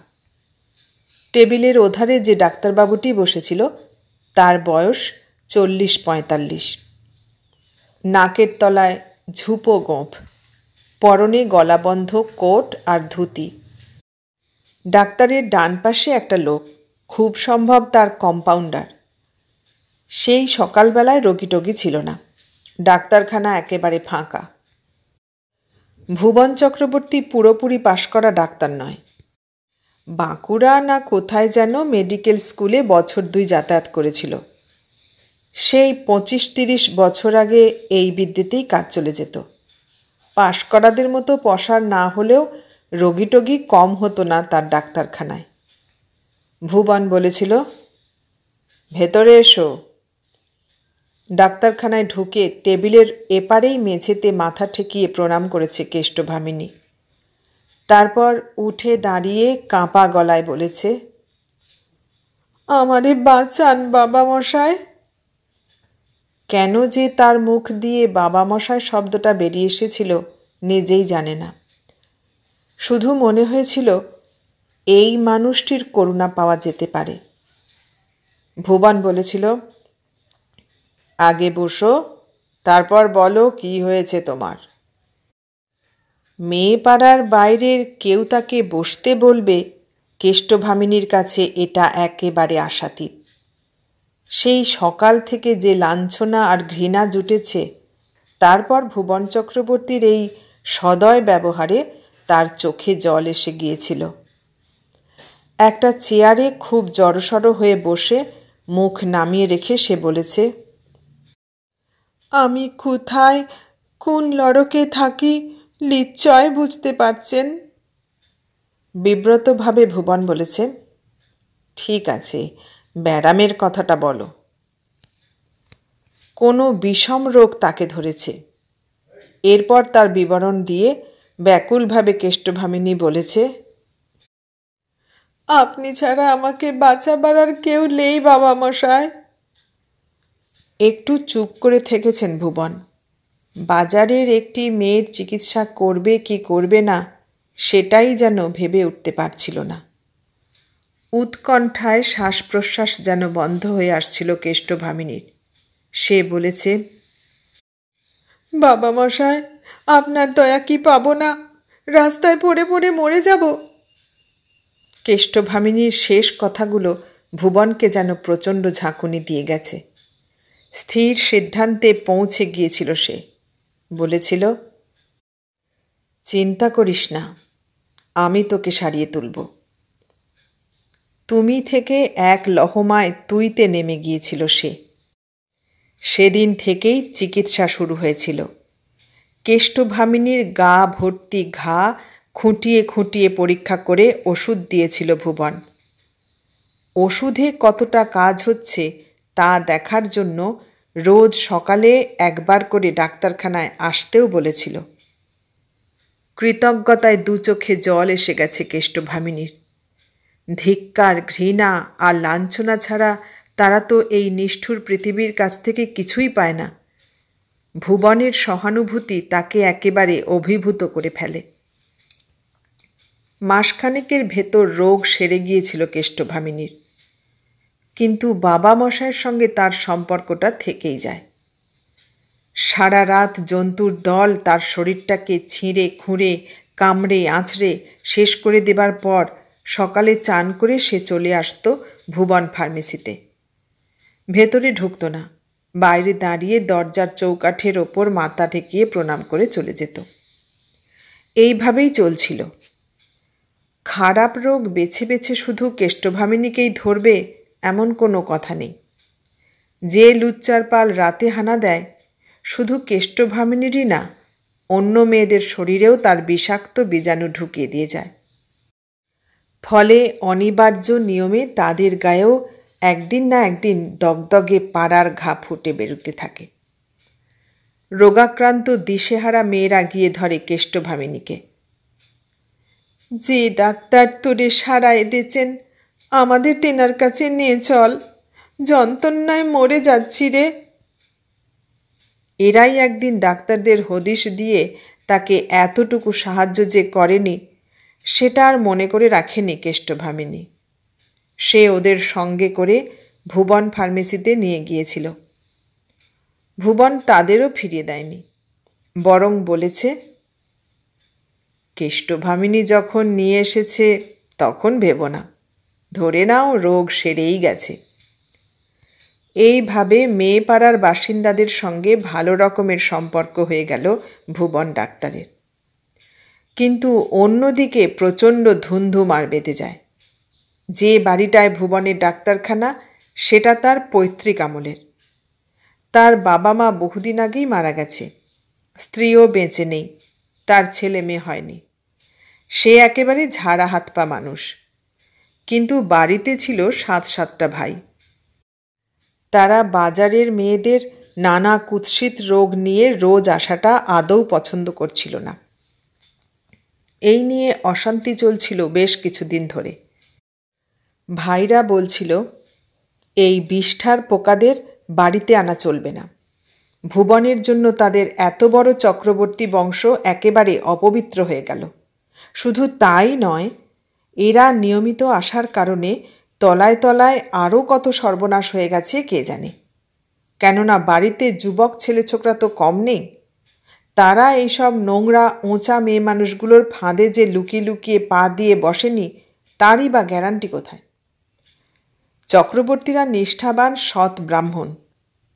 টেবিলের ওধারে যে ডাক্তারবাবুটি বসেছিল তার বয়স 40-45। নাকের তলায় ঝুপো গোঁফ, পরনে গলাবন্ধ কোট আর ধুতি। ডাক্তারের ডান পাশে একটা লোক, খুব সম্ভব তার কম্পাউন্ডার। সেই সকালবেলায় রোগী টোগী ছিল না, ডাক্তারখানা একেবারে ফাঁকা। ভুবন চক্রবর্তী পুরোপুরি পাশ করা ডাক্তার নয়, বাঁকুড়া না কোথায় যেন মেডিকেল স্কুলে বছর 2 যাতায়াত করেছিল। সেই 25-30 বছর আগে এই বিদ্যেতেই কাজ চলে যেত। পাশ করাদের মতো পসার না হলেও রোগী টোগী কম হতো না তার ডাক্তারখানায়। ভুবন বলেছিল, ভেতরে এসো। ডাক্তারখানায় ঢুকে টেবিলের এপারেই মেঝেতে মাথা ঠেকিয়ে প্রণাম করেছে কেষ্টভামিনী। তারপর উঠে দাঁড়িয়ে কাঁপা গলায় বলেছে, আমারে বাঁচান বাবা মশাই। কেন যে তার মুখ দিয়ে বাবা মশাই শব্দটা বেরিয়ে এসেছিল নিজেই জানে না। শুধু মনে হয়েছিল এই মানুষটির করুণা পাওয়া যেতে পারে। ভুবন বলেছিল, আগে বসো, তারপর বলো কি হয়েছে তোমার। মেয়ে পাড়ার বাইরের কেউ তাকে বসতে বলবে, কেষ্টভামিনীর কাছে এটা একেবারে আশাতীত। সেই সকাল থেকে যে লাঞ্ছনা আর ঘৃণা জুটেছে, তারপর ভুবন চক্রবর্তীর এই সদয় ব্যবহারে তার চোখে জল এসে গিয়েছিল। একটা চেয়ারে খুব জড়সড় হয়ে বসে মুখ নামিয়ে রেখে সে বলেছে, আমি কোথায় কোন লড়কে থাকি নিশ্চয় বুঝতে পারছেন। বিব্রতভাবে ভুবন বলেছে, ঠিক আছে, ব্যারামের কথাটা বলো। কোনো বিষম রোগ তাকে ধরেছে। এরপর তার বিবরণ দিয়ে ব্যাকুলভাবে কেষ্টভামিনী বলেছে, আপনি ছাড়া আমাকে বাঁচাবার আর কেউ নেই বাবা মশাই। একটু চুপ করে থেকেছেন ভুবন। বাজারের একটি মেয়ের চিকিৎসা করবে কি করবে না সেটাই যেন ভেবে উঠতে পারছিল না। উৎকণ্ঠায় শ্বাস প্রশ্বাস যেন বন্ধ হয়ে আসছিল কেষ্টভামিনীর। সে বলেছে, বাবা মশাই, আপনার দয়া কি পাবো না? রাস্তায় পড়ে পড়ে মরে যাব। কেষ্টভামিনীর শেষ কথাগুলো ভুবনকে যেন প্রচণ্ড ঝাঁকুনি দিয়ে গেছে। স্থির সিদ্ধান্তে পৌঁছে গিয়েছিল সে। বলেছিল, চিন্তা করিস না, আমি তোকে সারিয়ে তুলব। তুমি থেকে এক লহমায় তুইতে নেমে গিয়েছিল সে। সেদিন থেকেই চিকিৎসা শুরু হয়েছিল। কেষ্টভামিনীর গা ভর্তি ঘা খুঁটিয়ে খুঁটিয়ে পরীক্ষা করে ওষুধ দিয়েছিল ভুবন। ওষুধে কতটা কাজ হচ্ছে তা দেখার জন্য রোজ সকালে একবার করে ডাক্তারখানায় আসতেও বলেছিল। কৃতজ্ঞতায় দু চোখে জল এসে গেছে কেষ্টভামিনীর। ধিক্কার, ঘৃণা আর লাঞ্ছনা ছাড়া তারা তো এই নিষ্ঠুর পৃথিবীর কাছ থেকে কিছুই পায় না। ভুবনের সহানুভূতি তাকে একেবারে অভিভূত করে ফেলে। মাসখানেকের ভেতর রোগ সেরে গিয়েছিল কেষ্টভামিনীর, কিন্তু বাবা মশাইয়ের সঙ্গে তার সম্পর্কটা থেকেই যায়। সারা রাত জন্তুর দল তার শরীরটাকে ছিঁড়ে খুঁড়ে কামড়ে আঁচড়ে শেষ করে দেবার পর সকালে চান করে সে চলে আসত ভুবন ফার্মেসিতে। ভেতরে ঢুকত না, বাইরে দাঁড়িয়ে দরজার চৌকাঠের ওপর মাথা ঠেকিয়ে প্রণাম করে চলে যেত। এইভাবেই চলছিল। খারাপ রোগ বেছে বেছে শুধু কেষ্টভামিনীকেই ধরবে এমন কোনো কথা নেই। যে লুচ্চার পাল রাতে হানা দেয় শুধু কেষ্টভামিনীরই না, অন্য মেয়েদের শরীরেও তার বিষাক্ত বীজাণু ঢুকিয়ে দিয়ে যায়। ফলে অনিবার্য নিয়মে তাদের গায়েও একদিন না একদিন দগদগে পাড়ার ঘা ফুটে বেরোতে থাকে। রোগাক্রান্ত দিশেহারা মেয়েরা গিয়ে ধরে কেষ্টভামিনীকে, যে ডাক্তার তোরে সারায় দিয়েছেন আমাদের তেনার কাছে নিয়ে চল, যন্ত্রণায় মরে যাচ্ছি রে। এরাই একদিন ডাক্তারদের হদিশ দিয়ে তাকে এতটুকু সাহায্য যে করেনি সেটা আর মনে করে রাখেনি কেষ্টভামিনী। সে ওদের সঙ্গে করে ভুবন ফার্মেসিতে নিয়ে গিয়েছিল। ভুবন তাদেরও ফিরিয়ে দেয়নি, বরং বলেছে, কেষ্টভামিনী যখন নিয়ে এসেছে তখন ভেবো না, ধরে নাও রোগ সেরেই গেছে। এইভাবে মেয়ে পাড়ার বাসিন্দাদের সঙ্গে ভালো রকমের সম্পর্ক হয়ে গেল ভুবন ডাক্তারের। কিন্তু অন্যদিকে প্রচণ্ড ধুন্ধুমার বেঁধে যায়। যে বাড়িটায় ভুবনের ডাক্তারখানা সেটা তার পৈতৃক আমলের। তার বাবা মা বহুদিন আগেই মারা গেছে, স্ত্রীও বেঁচে নেই, তার ছেলে মেয়ে হয়নি। সে একেবারে ঝাড়া হাত পা মানুষ। কিন্তু বাড়িতে ছিল 7-7টা ভাই। তারা বাজারের মেয়েদের নানা কুৎসিত রোগ নিয়ে রোজ আসাটা আদৌ পছন্দ করছিল না। এই নিয়ে অশান্তি চলছিল বেশ কিছুদিন ধরে। ভাইরা বলছিল, এই বিষ্ঠার পোকাদের বাড়িতে আনা চলবে না। ভুবনের জন্য তাদের এত বড় চক্রবর্তী বংশ একেবারে অপবিত্র হয়ে গেল। শুধু তাই নয়, এরা নিয়মিত আসার কারণে তলায় তলায় আরও কত সর্বনাশ হয়ে গেছে কে জানে। কেননা বাড়িতে যুবক ছেলে ছোকরা তো কম নেই। তারা এইসব নোংরা ওঁচা মেয়ে মানুষগুলোর ফাঁদে যে লুকিয়ে লুকিয়ে পা দিয়ে বসেনি তারই বা গ্যারান্টি কোথায়? চক্রবর্তীরা নিষ্ঠাবান সৎ ব্রাহ্মণ,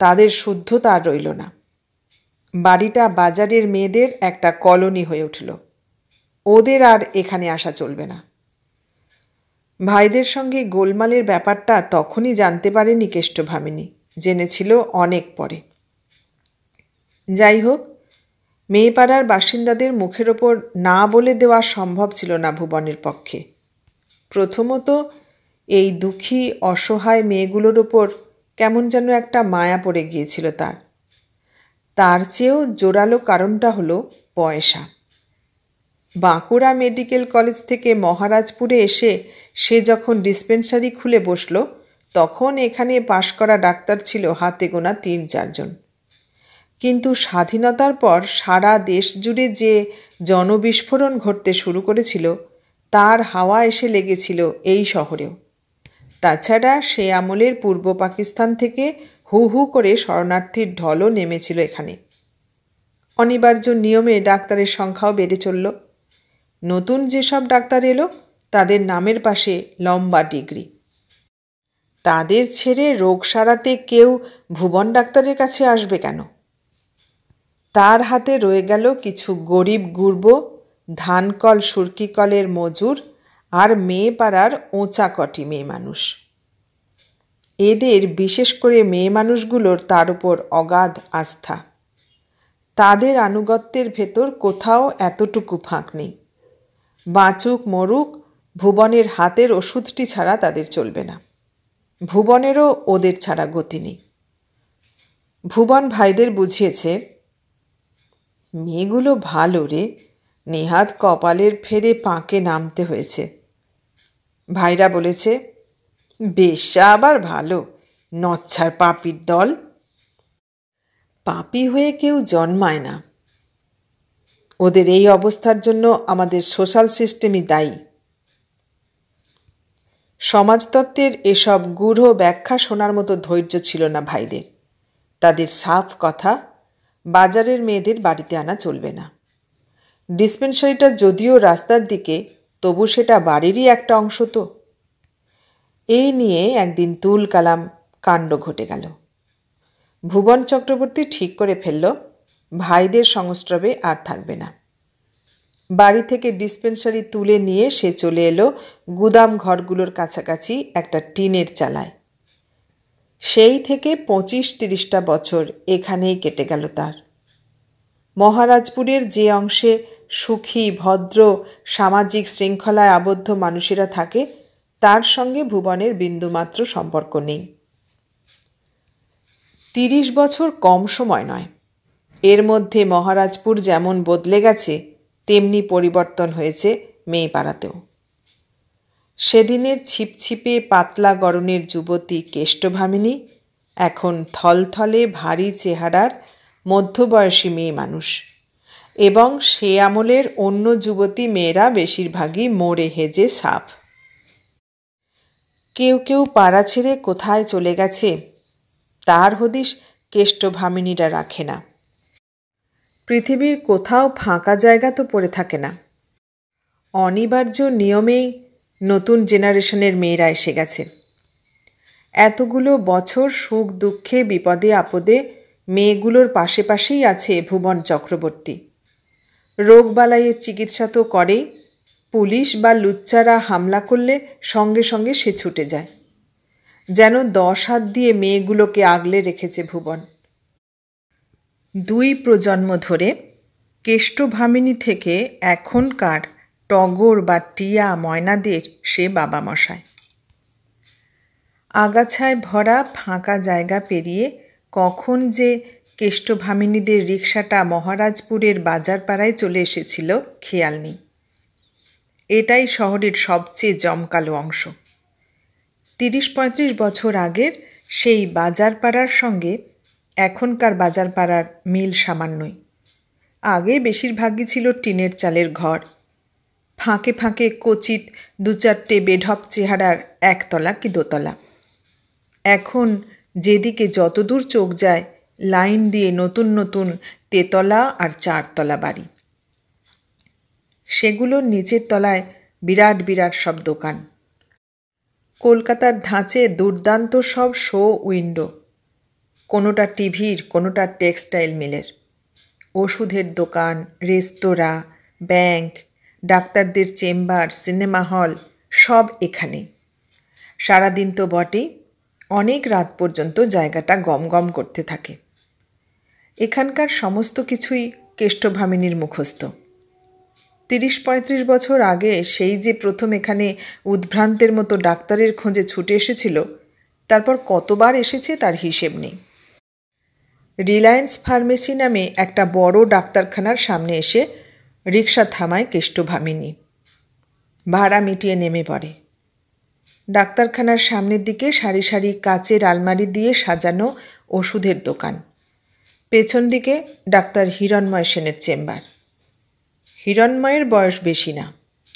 তাদের শুদ্ধতা আর রইল না। বাড়িটা বাজারের মেয়েদের একটা কলোনি হয়ে উঠল। ওদের আর এখানে আসা চলবে না। ভাইদের সঙ্গে গোলমালের ব্যাপারটা তখনই জানতে পারেনি কেষ্টভামিনী, জেনেছিল অনেক পরে। যাই হোক, মেয়েপাড়ার বাসিন্দাদের মুখের ওপর না বলে দেওয়া সম্ভব ছিল না ভুবনের পক্ষে। প্রথমত, এই দুঃখী অসহায় মেয়েগুলোর ওপর কেমন যেন একটা মায়া পড়ে গিয়েছিল তার চেয়েও জোরালো কারণটা হলো পয়সা। বাঁকুড়া মেডিকেল কলেজ থেকে মহারাজপুরে এসে সে যখন ডিসপেন্সারি খুলে বসল, তখন এখানে পাশ করা ডাক্তার ছিল হাতে গোনা ৩-৪ জন। কিন্তু স্বাধীনতার পর সারা দেশ জুড়ে যে জনবিস্ফোরণ ঘটতে শুরু করেছিল, তার হাওয়া এসে লেগেছিল এই শহরেও। তাছাড়া সে আমলের পূর্ব পাকিস্তান থেকে হু হু করে শরণার্থীর ঢলও নেমেছিল এখানে। অনিবার্য নিয়মে ডাক্তারের সংখ্যাও বেড়ে চলল। নতুন যেসব ডাক্তার এলো, তাদের নামের পাশে লম্বা ডিগ্রি। তাদের ছেড়ে রোগ সারাতে কেউ ভুবন ডাক্তারের কাছে আসবে কেন? তার হাতে রয়ে গেল কিছু গরিব গুরব, ধানকল সুরকিকলের মজুর আর মেয়ে পাড়ার ওঁচা কটি মেয়ে মানুষ। এদের, বিশেষ করে মেয়ে মানুষগুলোর তার উপর অগাধ আস্থা। তাদের আনুগত্যের ভেতর কোথাও এতটুকু ফাঁক নেই। বাঁচুক মরুক, ভুবনের হাতের ওষুধটি ছাড়া তাদের চলবে না। ভুবনেরও ওদের ছাড়া গতি নেই। ভুবন ভাইদের বুঝিয়েছে, মেয়েগুলো ভালো রে, নেহাত কপালের ফেরে পাঁকে নামতে হয়েছে। ভাইরা বলেছে, বেশ্যা আবার ভালো, নচ্ছার পাপির দল। পাপী হয়ে কেউ জন্মায় না। ওদের এই অবস্থার জন্য আমাদের সোশ্যাল সিস্টেমই দায়ী। সমাজতত্ত্বের এসব গূঢ় ব্যাখ্যা শোনার মতো ধৈর্য ছিল না ভাইদের। তাদের সাফ কথা, বাজারের মেয়েদের বাড়িতে আনা চলবে না। ডিসপেন্সারিটা যদিও রাস্তার দিকে, তবু সেটা বাড়িরই একটা অংশ তো। এই নিয়ে একদিন তুল কালাম কাণ্ড ঘটে গেল। ভুবন চক্রবর্তী ঠিক করে ফেলল, ভাইদের সংস্রবে আর থাকবে না। বাড়ি থেকে ডিসপেন্সারি তুলে নিয়ে সে চলে এলো গুদাম ঘরগুলোর কাছাকাছি একটা টিনের চালায়। সেই থেকে 25-30টা বছর এখানেই কেটে গেল তার। মহারাজপুরের যে অংশে সুখী, ভদ্র, সামাজিক শৃঙ্খলায় আবদ্ধ মানুষেরা থাকে, তার সঙ্গে ভুবনের বিন্দুমাত্র সম্পর্ক নেই। 30 বছর কম সময় নয়। এর মধ্যে মহারাজপুর যেমন বদলে গেছে, তেমনি পরিবর্তন হয়েছে মেয়েপাড়াতেও। সেদিনের ছিপছিপে পাতলা গড়নের যুবতী কেষ্টভামিনী এখন থলথলে ভারী চেহারার মধ্যবয়সী মেয়ে মানুষ, এবং সে আমলের অন্য যুবতী মেয়েরা বেশিরভাগই মোড়ে হেজে সাপ। কেউ কেউ পাড়া ছেড়ে কোথায় চলে গেছে, তার হদিশ কেষ্টভামিনীরা রাখে না। পৃথিবীর কোথাও ফাঁকা জায়গা তো পড়ে থাকে না। অনিবার্য নিয়মেই নতুন জেনারেশনের মেয়েরা এসে গেছে। এতগুলো বছর সুখ দুঃখে বিপদে আপদে মেয়েগুলোর পাশে পাশেই আছে ভুবন চক্রবর্তী। রোগবালাইয়ের চিকিৎসা তো করেই, পুলিশ বা লুচ্চারা হামলা করলে সঙ্গে সঙ্গে সে ছুটে যায়। যেন 10 হাত দিয়ে মেয়েগুলোকে আগলে রেখেছে ভুবন। 2 প্রজন্ম ধরে কেষ্টভামিনী থেকে এখনকার টগর বা টিয়া ময়নাদের সে বাবা মশায়। আগাছায় ভরা ফাঁকা জায়গা পেরিয়ে কখন যে কেষ্টভামিনীদের রিকশাটা মহারাজপুরের বাজারপাড়ায় চলে এসেছিল খেয়াল নেই। এটাই শহরের সবচেয়ে জমকালো অংশ। 30-35 বছর আগের সেই বাজারপাড়ার সঙ্গে এখনকার বাজারপাড়ার মিল সামান্যই। আগে বেশিরভাগই ছিল টিনের চালের ঘর, ফাঁকে ফাঁকে কচিত 2-4টে বেঢপ চেহারার একতলা কি দোতলা। এখন যেদিকে যতদূর চোখ যায়, লাইন দিয়ে নতুন নতুন তেতলা আর 4 তলা বাড়ি। সেগুলোর নিচের তলায় বিরাট বিরাট সব দোকান। কলকাতার ধাঁচে দুর্দান্ত সব শো উইন্ডো, কোনোটা টিভির, কোনোটা টেক্সটাইল মিলের। ওষুধের দোকান, রেস্তোরাঁ, ব্যাংক, ডাক্তারদের চেম্বার, সিনেমা হল সব এখানে। সারাদিন তো বটেই, অনেক রাত পর্যন্ত জায়গাটা গমগম করতে থাকে। এখানকার সমস্ত কিছুই কেষ্টভামিনীর মুখস্থ। 30-35 বছর আগে সেই যে প্রথম এখানে উদ্ভ্রান্তের মতো ডাক্তারের খোঁজে ছুটে এসেছিল, তারপর কতবার এসেছে তার হিসেব নেই। রিলায়েন্স ফার্মেসি নামে একটা বড় ডাক্তারখানার সামনে এসে রিকশা থামায় কেষ্টভামিনী। ভাড়া মিটিয়ে নেমে পড়ে। ডাক্তারখানার সামনের দিকে সারি সারি কাচের আলমারি দিয়ে সাজানো ওষুধের দোকান। পেছন দিকে ডাক্তার হিরণময় সেনের চেম্বার। হিরণময়ের বয়স বেশি না,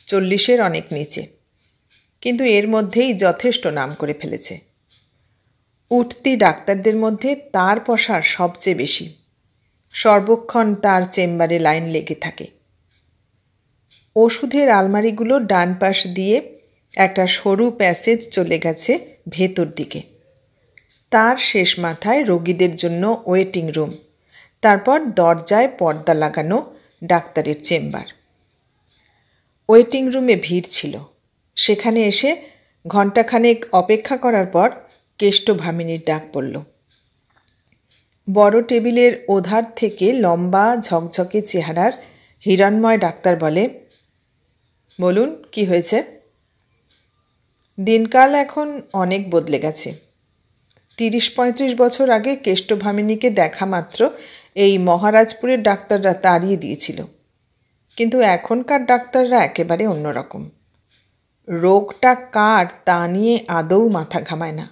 40-এর অনেক নিচে, কিন্তু এর মধ্যেই যথেষ্ট নাম করে ফেলেছে। উঠতি ডাক্তারদের মধ্যে তার পসার সবচেয়ে বেশি। সর্বক্ষণ তার চেম্বারে লাইন লেগে থাকে। ওষুধের আলমারিগুলো ডান পাশ দিয়ে একটা সরু প্যাসেজ চলে গেছে ভেতর দিকে। তার শেষ মাথায় রোগীদের জন্য ওয়েটিং রুম, তারপর দরজায় পর্দা লাগানো ডাক্তারের চেম্বার। ওয়েটিং রুমে ভিড় ছিল। সেখানে এসে ঘণ্টাখানেক অপেক্ষা করার পর কেষ্টভামিনীর ডাক পড়ল। বড় টেবিলের ওধার থেকে লম্বা ঝকঝকে চেহারার হিরণময় ডাক্তার বলে, বলুন কি হয়েছে? দিনকাল এখন অনেক বদলে গেছে। 30-35 বছর আগে কেষ্টভামিনীকে দেখা মাত্র এই মহারাজপুরের ডাক্তাররা তাড়িয়ে দিয়েছিল, কিন্তু এখনকার ডাক্তাররা একেবারে অন্যরকম। রোগটা কার তা নিয়ে আদৌ মাথা ঘামায় না।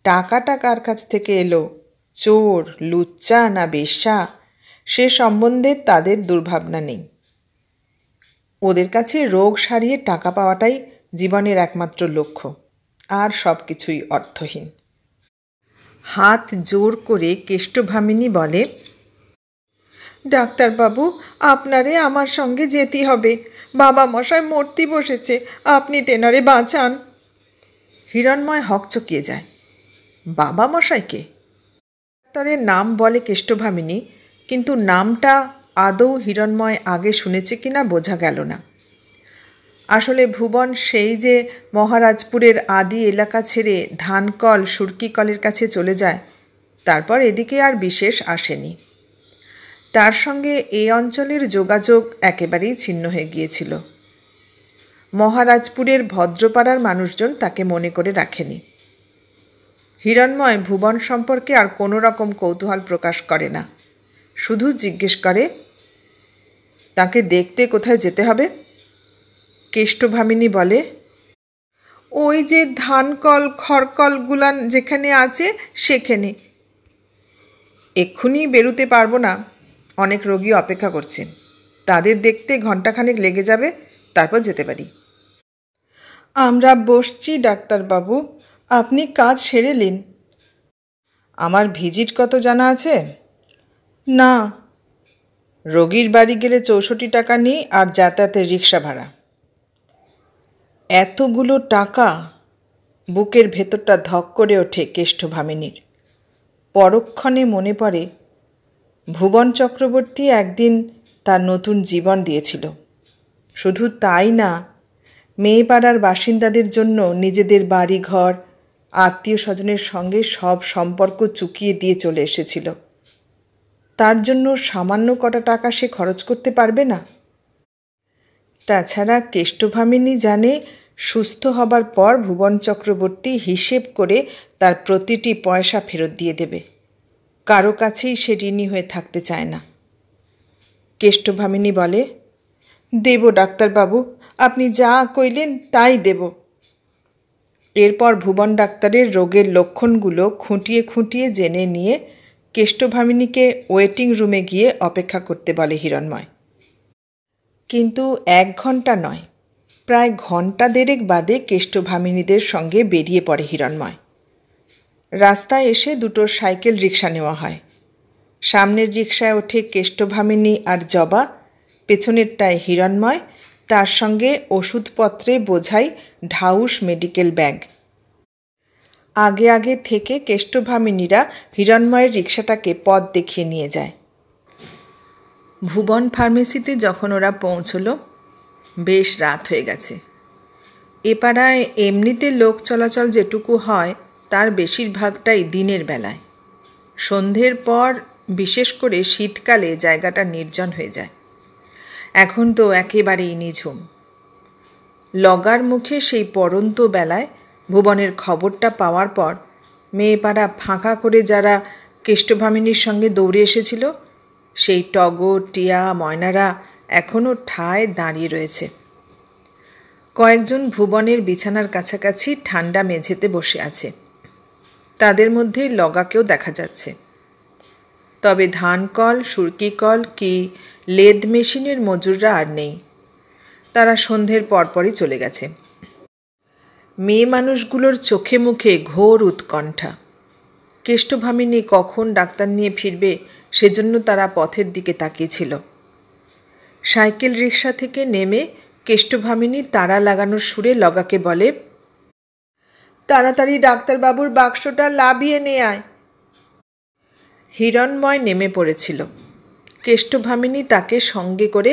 টাকাটা কার কাছ থেকে এলো, চোর, লুচ্চা না বেশ্যা, সে সম্বন্ধে তাদের দুর্ভাবনা নেই। ওদের কাছে রোগ সারিয়ে টাকা পাওয়াটাই জীবনের একমাত্র লক্ষ্য, আর সব কিছুই অর্থহীন। হাত জোর করে কেষ্টভামিনী বলে, ডাক্তারবাবু, আপনারে আমার সঙ্গে যেতে হবে। বাবা মশাই মরতে বসেছে, আপনি তেনারে বাঁচান। হিরণময় হকচকিয়ে যায়। বাবা মশাইকে? ডাক্তারের নাম বলে কেষ্টভামিনী, কিন্তু নামটা আদৌ হিরণময় আগে শুনেছে কিনা বোঝা গেল না। আসলে ভুবন সেই যে মহারাজপুরের আদি এলাকা ছেড়ে ধানকল, সুরকিকলের কাছে চলে যায়, তারপর এদিকে আর বিশেষ আসেনি। তার সঙ্গে এই অঞ্চলের যোগাযোগ একেবারেই ছিন্ন হয়ে গিয়েছিল। মহারাজপুরের ভদ্রপাড়ার মানুষজন তাকে মনে করে রাখেনি। হিরণময় ভুবন সম্পর্কে আর কোনো রকম কৌতূহল প্রকাশ করে না, শুধু জিজ্ঞেস করে, তাকে দেখতে কোথায় যেতে হবে? কেষ্টভামিনী বলে, ওই যে ধানকল খড়কলগুলান যেখানে আছে সেখানে। এক্ষুনি বেরুতে পারবো না, অনেক রোগী অপেক্ষা করছে, তাদের দেখতে ঘণ্টাখানেক লেগে যাবে, তারপর যেতে পারি। আমরা বসছি ডাক্তারবাবু, আপনি কাজ সেরে নিন। আমার ভিজিট কত জানা আছে? না। রোগীর বাড়ি গেলে 64 টাকা নিই, আর যাতায়াতের রিক্সা ভাড়া। এতগুলো টাকা! বুকের ভেতরটা ধক করে ওঠে কেষ্টভামিনীর। পরক্ষণে মনে পড়ে ভুবন চক্রবর্তী একদিন তার নতুন জীবন দিয়েছিল। শুধু তাই না, মেয়েপাড়ার বাসিন্দাদের জন্য নিজেদের বাড়িঘর, আত্মীয় স্বজনের সঙ্গে সব সম্পর্ক চুকিয়ে দিয়ে চলে এসেছিল। তার জন্য সামান্য কটা টাকা সে খরচ করতে পারবে না? তাছাড়া কেষ্টভামিনী জানে, সুস্থ হবার পর ভুবন চক্রবর্তী হিসেব করে তার প্রতিটি পয়সা ফেরত দিয়ে দেবে। কারো কাছেই সে ঋণী হয়ে থাকতে চায় না। কেষ্টভামিনী বলে, দেব ডাক্তারবাবু, আপনি যা কইলেন তাই দেব। এরপর ভুবন ডাক্তারের রোগের লক্ষণগুলো খুঁটিয়ে খুঁটিয়ে জেনে নিয়ে কেষ্টভামিনীকে ওয়েটিং রুমে গিয়ে অপেক্ষা করতে বলে হিরণময়। কিন্তু 1 ঘণ্টা নয়, প্রায় ঘণ্টা দেড়েক বাদে কেষ্টভামিনীদের সঙ্গে বেরিয়ে পড়ে হিরণময়। রাস্তায় এসে দুটো সাইকেল রিক্সা নেওয়া হয়। সামনের রিকশায় ওঠে কেষ্টভামিনী আর জবা, পেছনেরটায় হিরণময়, তার সঙ্গে ওষুধপত্রে বোঝাই ঢাউস মেডিকেল ব্যাগ। আগে আগে থেকে কেষ্টভামিনীরা হিরণময়ের রিকশাটাকে পথ দেখিয়ে নিয়ে যায়। ভুবন ফার্মেসিতে যখন ওরা পৌঁছল, বেশ রাত হয়ে গেছে। এ পাড়ায় এমনিতে লোক চলাচল যেটুকু হয় তার বেশিরভাগটাই দিনের বেলায়। সন্ধ্যের পর বিশেষ করে শীতকালে জায়গাটা নির্জন হয়ে যায়। এখন তো একেবারেই নিঝুম। লগার মুখে সেই পড়ন্ত বেলায় ভুবনের খবরটা পাওয়ার পর মেয়েপাড়া ফাঁকা করে যারা কেষ্টভামিনীর সঙ্গে দৌড়ে এসেছিল, সেই টগর, টিয়া, ময়নারা এখনও ঠায় দাঁড়িয়ে রয়েছে। কয়েকজন ভুবনের বিছানার কাছাকাছি ঠান্ডা মেঝেতে বসে আছে। তাদের মধ্যে লগাকেও দেখা যাচ্ছে। তবে ধানকল, সুরকিকল কি লেদ মেশিনের মজুররা আর নেই। তারা সন্ধ্যের পরপরই চলে গেছে। মেয়ে মানুষগুলোর চোখে মুখে ঘোর উৎকণ্ঠা। কেষ্টভামিনী কখন ডাক্তার নিয়ে ফিরবে সেজন্য তারা পথের দিকে তাকিয়েছিল। সাইকেল রিকশা থেকে নেমে কেষ্টভামিনী তাড়া লাগানোর সুরে লগাকে বলে, তাড়াতাড়ি ডাক্তারবাবুর বাক্সটা লাবিয়ে নিয়ে আয়। হিরণময় নেমে পড়েছিল। কেষ্টভামিনী তাকে সঙ্গে করে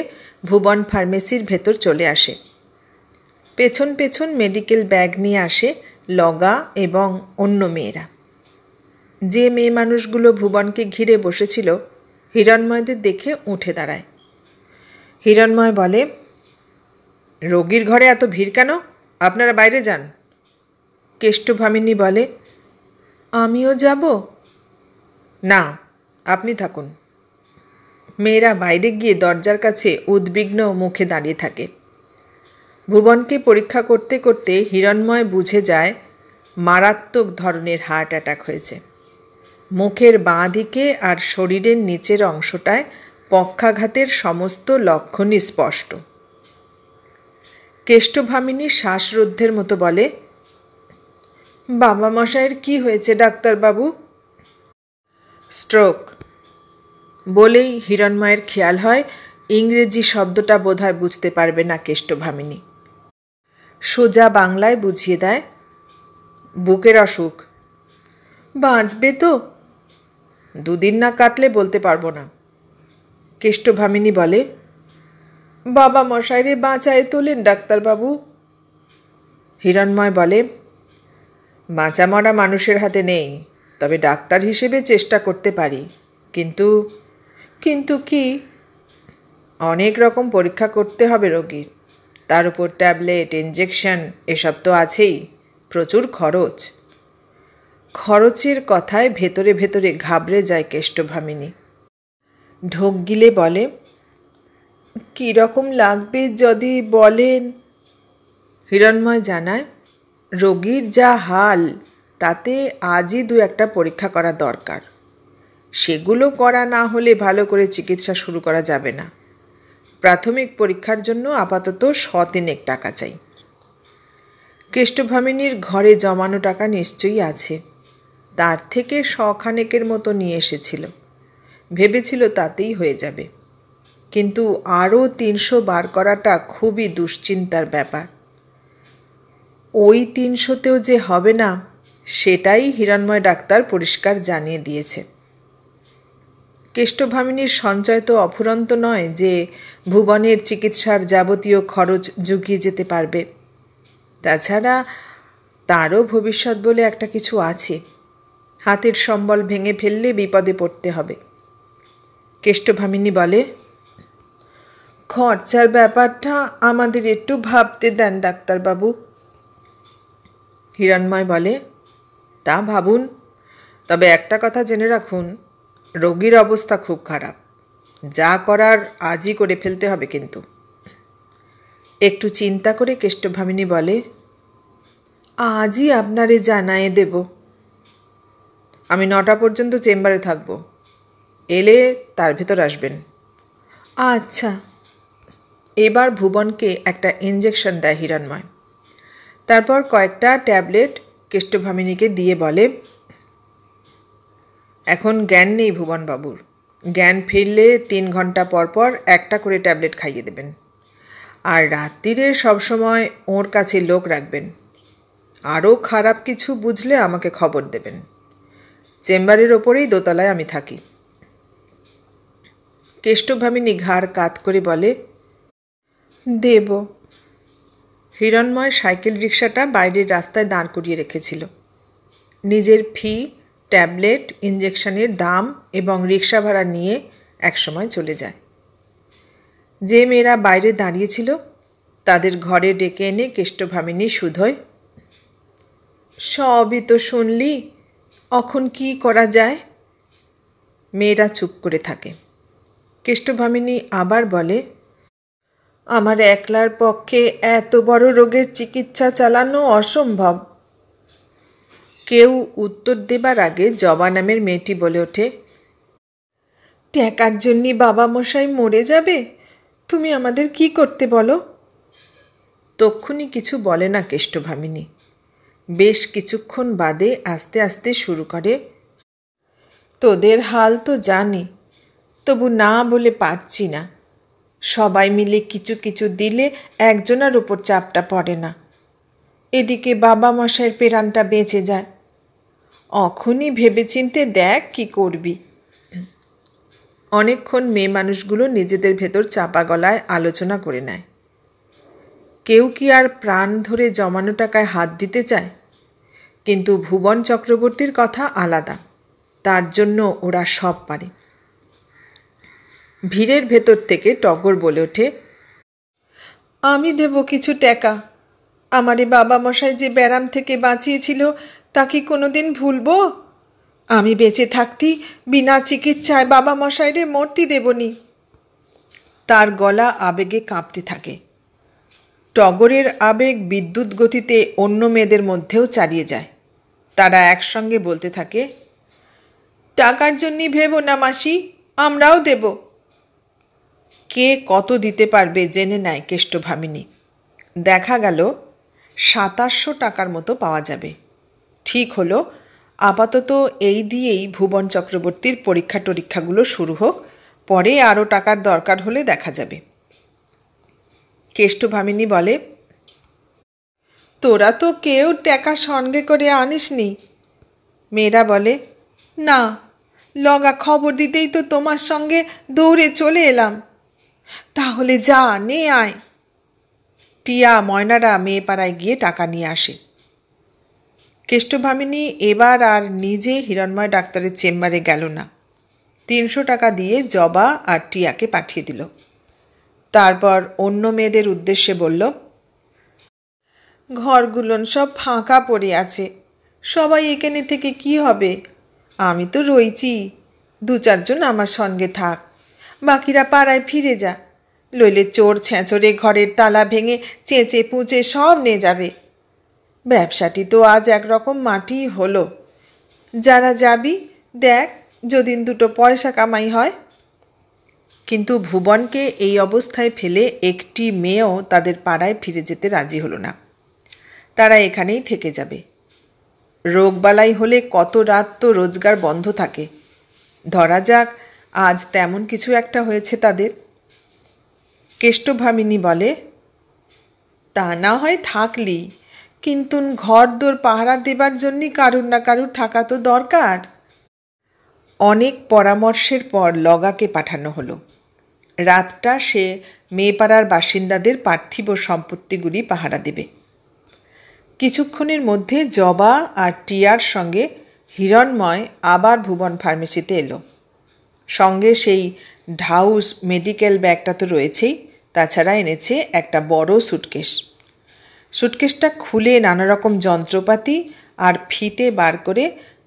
ভুবন ফার্মেসির ভেতর চলে আসে। পেছন পেছন মেডিকেল ব্যাগ নিয়ে আসে লগা এবং অন্য মেয়েরা। যে মেয়ে মানুষগুলো ভুবনকে ঘিরে বসেছিল হিরণময়দের দেখে উঠে দাঁড়ায়। হিরণময় বলে, রোগীর ঘরে এত ভিড় কেন? আপনারা বাইরে যান। কেষ্টভামিনী বলে, আমিও যাব? না, আপনি থাকুন। মেয়েরা বাইরে গিয়ে দরজার কাছে উদ্বিগ্ন মুখে দাঁড়িয়ে থাকে। ভুবনকে পরীক্ষা করতে করতে হিরণময় বুঝে যায় মারাত্মক ধরনের হার্ট অ্যাটাক হয়েছে। মুখের বাঁ দিকে আর শরীরের নিচের অংশটায় পক্ষাঘাতের সমস্ত লক্ষণই স্পষ্ট। কেষ্টভামিনী শ্বাসরুদ্ধের মতো বলে, বাবা মশাইয়ের কি হয়েছে ডাক্তারবাবু? স্ট্রোক। বলেই হিরণময়ের খেয়াল হয় ইংরেজি শব্দটা বোধহয় বুঝতে পারবে না কেষ্টভামিনী। সোজা বাংলায় বুঝিয়ে দেয়, বুকের অসুখ। বাঁচবে তো? 2 দিন না কাটলে বলতে পারবো না। কেষ্টভামিনী বলে, বাবা মশাইরে বাঁচায় তোলেন ডাক্তারবাবু। হিরণময় বলে, বাঁচা মরা মানুষের হাতে নেই, তবে ডাক্তার হিসেবে চেষ্টা করতে পারি। কিন্তু কিন্তু কি? অনেক রকম পরীক্ষা করতে হবে রোগীর, তার উপর ট্যাবলেট, ইঞ্জেকশন এসব তো আছেই। প্রচুর খরচ। খরচের কথায় ভেতরে ভেতরে ঘাবড়ে যায় কেষ্টভামিনী। ঢোক গিলে বলে, কীরকম লাগবে যদি বলেন? হিরণময় জানায়, রোগীর যা হাল তাতে আজই 2-1টা পরীক্ষা করা দরকার। সেগুলো করা না হলে ভালো করে চিকিৎসা শুরু করা যাবে না। প্রাথমিক পরীক্ষার জন্য আপাতত 100-3 টাকা চাই। কেষ্টভামিনীর ঘরে জমানো টাকা নিশ্চয়ই আছে। তার থেকে 100 মতো নিয়ে এসেছিল। ভেবেছিল তাতেই হয়ে যাবে। কিন্তু আরও 300 বার করাটা খুবই দুশ্চিন্তার ব্যাপার। ওই 300তেও যে হবে না সেটাই হিরণময় ডাক্তার পরিষ্কার জানিয়ে দিয়েছে। কেষ্টভামিনীর সঞ্চয় তো অফুরন্ত নয় যে ভুবনের চিকিৎসার যাবতীয় খরচ জুগিয়ে যেতে পারবে। তাছাড়া তারও ভবিষ্যৎ বলে একটা কিছু আছে। হাতের সম্বল ভেঙে ফেললে বিপদে পড়তে হবে। কেষ্টভামিনী বলে, খরচার ব্যাপারটা আমাদের একটু ভাবতে দেন ডাক্তারবাবু। হিরণময় বলে, তা ভাবুন, তবে একটা কথা জেনে রাখুন, রোগীর অবস্থা খুব খারাপ। যা করার আজই করে ফেলতে হবে কিন্তু। একটু চিন্তা করে কেষ্টভামিনী বলে, আজই আপনারে জানায়ে দেব। আমি 9টা পর্যন্ত চেম্বারে থাকব। এলে তার ভেতর আসবেন। আচ্ছা। এবার ভুবনকে একটা ইঞ্জেকশন দেয় হিরণময়। তারপর কয়েকটা ট্যাবলেট কেষ্টভামিনীকে দিয়ে বলে, এখন জ্ঞান নেই ভুবনবাবুর, জ্ঞান ফিরলে 3 ঘন্টা পর পর একটা করে ট্যাবলেট খাইয়ে দেবেন। আর রাত্রিরে সবসময় ওর কাছে লোক রাখবেন। আরও খারাপ কিছু বুঝলে আমাকে খবর দেবেন। চেম্বারের ওপরেই দোতলায় আমি থাকি। কেষ্টভামিনী ঘাড় কাত করে বলে, দেব। হিরণময় সাইকেল রিক্সাটা বাইরের রাস্তায় দাঁড় করিয়ে রেখেছিল। নিজের ফি, ট্যাবলেট, ইঞ্জেকশনের দাম এবং রিক্সা ভাড়া নিয়ে একসময় চলে যায়। যে মেয়েরা বাইরে দাঁড়িয়েছিল তাদের ঘরে ডেকে এনে কেষ্টভামিনী শুধোয়, সবই তো শুনলি, এখন কি করা যায়? মেয়েরা চুপ করে থাকে। কেষ্টভামিনী আবার বলে, আমার একলার পক্ষে এত বড় রোগের চিকিৎসা চালানো অসম্ভব। কেউ উত্তর দেবার আগে জবা নামের মেয়েটি বলে ওঠে, টাকার জন্যই বাবা মশাই মরে যাবে? তুমি আমাদের কি করতে বলো? তক্ষুনি কিছু বলে না কেষ্টভামিনী। বেশ কিছুক্ষণ বাদে আস্তে আস্তে শুরু করে, তোদের হাল তো জানি, তবু না বলে পারছি না। সবাই মিলে কিছু কিছু দিলে একজনের উপর চাপটা পড়ে না। এদিকে বাবা মশাইয়ের প্রাণটা বেঁচে যায়। অখনই ভেবেচিন্তে দেখ কি করবি। অনেকক্ষণ মেয়ে মানুষগুলো নিজেদের ভেতর চাপা গলায় আলোচনা করে নেয়। কেউ কি আর প্রাণ ধরে জমানো টাকায় হাত দিতে চায়? কিন্তু ভুবন চক্রবর্তীর কথা আলাদা, তার জন্য ওরা সব পারে। ভিড়ের ভেতর থেকে টগর বলে ওঠে, আমি দেব কিছু টাকা। আমারে বাবা মশাই যে ব্যারাম থেকে বাঁচিয়েছিল তা কি কোনোদিন ভুলবো? আমি বেঁচে থাকতি বিনা চিকিৎসায় বাবা মশাইরে মরতে দেবনি। তার গলা আবেগে কাঁপতে থাকে। টগরের আবেগ বিদ্যুৎ গতিতে অন্য মেয়েদের মধ্যেও চালিয়ে যায়। তারা একসঙ্গে বলতে থাকে, টাকার জন্যই ভেবো না মাসি, আমরাও দেব। কে কত দিতে পারবে জেনে নেয় কেষ্টভামিনী। দেখা গেল 2700 টাকার মতো পাওয়া যাবে। ঠিক হলো, আপাতত এই দিয়েই ভুবন চক্রবর্তীর পরীক্ষা টরীক্ষাগুলো শুরু হোক, পরে আরও টাকার দরকার হলে দেখা যাবে। কেষ্টভামিনী বলে, তোরা তো কেউ টাকা সঙ্গে করে আনিসনি। মেয়েরা বলে, না, লগা খবর দিতেই তো তোমার সঙ্গে দৌড়ে চলে এলাম। তাহলে যা, নে আয়। টিয়া, ময়নারা মেয়ে পাড়ায় গিয়ে টাকা নিয়ে আসে। কেষ্টভামিনী এবার আর নিজে হিরণময় ডাক্তারের চেম্বারে গেল না। 300 টাকা দিয়ে জবা আর টিয়াকে পাঠিয়ে দিল। তারপর অন্য মেয়েদের উদ্দেশ্যে বলল, ঘরগুলোন সব ফাঁকা পড়ে আছে, সবাই এখানে থেকে কি হবে? আমি তো রইছি, 2-4 জন আমার সঙ্গে থাক, বাকিরা পাড়ায় ফিরে যা, লইলে চোর ছেঁচড়ে ঘরের তালা ভেঙে চেঁচে পুঁচে সব নিয়ে যাবে। ব্যবসাটি তো আজ একরকম মাটি হলো। যারা যাবি দেখ, যদি 2 পয়সা কামাই হয়। কিন্তু ভুবনকে এই অবস্থায় ফেলে একটি মেয়েও তাদের পাড়ায় ফিরে যেতে রাজি হলো না। তারা এখানেই থেকে যাবে। রোগবালাই হলে কত রাত তো রোজগার বন্ধ থাকে। ধরা যাক আজ তেমন কিছু একটা হয়েছে তাদের। কেষ্টভামিনী বলে, তা না হয় থাকলি, কিন্তু ঘর দোর পাহারা দেবার জন্যই কারুর না কারুর থাকা তো দরকার। অনেক পরামর্শের পর লগাকে পাঠানো হলো। রাতটা সে মেয়েপাড়ার বাসিন্দাদের পার্থিব সম্পত্তিগুলি পাহারা দেবে। কিছুক্ষণের মধ্যে জবা আর টিয়ার সঙ্গে হিরণময় আবার ভুবন ফার্মেসিতে এলো। সঙ্গে সেই ঢাউস মেডিকেল ব্যাগটা তো রয়েছেই, তাছাড়া এনেছে একটা বড় সুটকেস। সুটকেসটা খুলে নানা রকম যন্ত্রপাতি আর ফিতে বার করে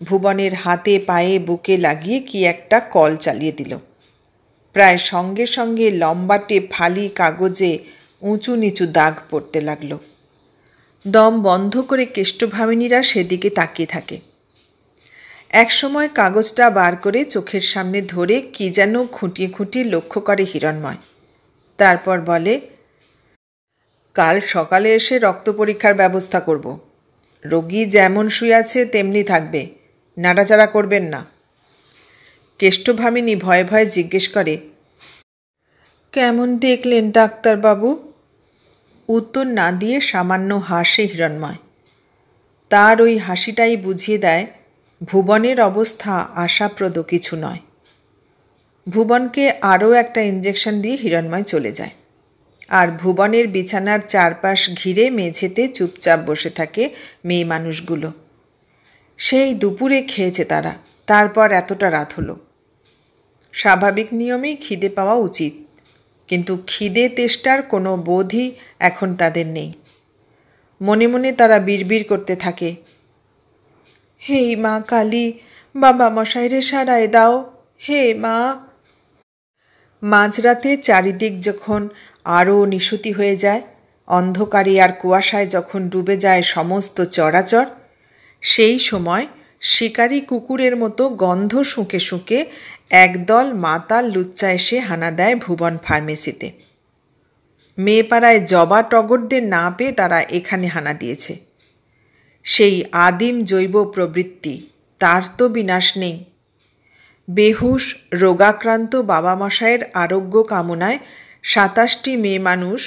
ভুবনের হাতে পায়ে বুকে লাগিয়ে কি একটা কল চালিয়ে দিল। প্রায় সঙ্গে সঙ্গে লম্বাটে ফালি কাগজে উঁচু নিচু দাগ পড়তে লাগলো। দম বন্ধ করে কেষ্টভামিনীরা সেদিকে তাকিয়ে থাকে। একসময় কাগজটা বার করে চোখের সামনে ধরে কি যেন খুঁটিয়ে খুঁটিয়ে লক্ষ্য করে হিরণময়। তারপর বলে, কাল সকালে এসে রক্ত পরীক্ষার ব্যবস্থা করব। রোগী যেমন শুয়ে আছে তেমনি থাকবে, নাড়াচাড়া করবেন না। কেষ্টভামিনী ভয়ে ভয়ে জিজ্ঞেস করে, কেমন দেখলেন ডাক্তারবাবু? উত্তর না দিয়ে সামান্য হাসে হিরণময়। তার ওই হাসিটাই বুঝিয়ে দেয় ভুবনের অবস্থা আশাপ্রদ কিছু নয়। ভুবনকে আরও একটা ইঞ্জেকশন দিয়ে হিরণময় চলে যায়। আর ভুবনের বিছানার চারপাশ ঘিরে মেঝেতে চুপচাপ বসে থাকে মেয়ে মানুষগুলো। সেই দুপুরে খেয়েছে তারা, তারপর এতটা রাত হলো। স্বাভাবিক নিয়মেই খিদে পাওয়া উচিত, কিন্তু খিদে তেষ্টার কোনো বোধই এখন তাদের নেই। মনে মনে তারা বিড়বিড় করতে থাকে, হে মা কালী, বাবা মশাইরে সারায় দাও, হে মা। মাঝরাতে চারিদিক যখন আরও নিশুতি হয়ে যায়, অন্ধকারে আর কুয়াশায় যখন ডুবে যায় সমস্ত চরাচর, সেই সময় শিকারী কুকুরের মতো গন্ধ শুঁকে শুঁকে একদল মাতাল লুচ্চা এসে হানা দেয় ভুবন ফার্মেসিতে। মেয়েপাড়ায় জবা টগরদের না পেয়ে তারা এখানে হানা দিয়েছে। সেই আদিম জৈব প্রবৃত্তি, তার তো বিনাশ নেই। বেহুশ রোগাক্রান্ত বাবামশায়ের আরোগ্য কামনায় ২৭টি মেয়ে মানুষ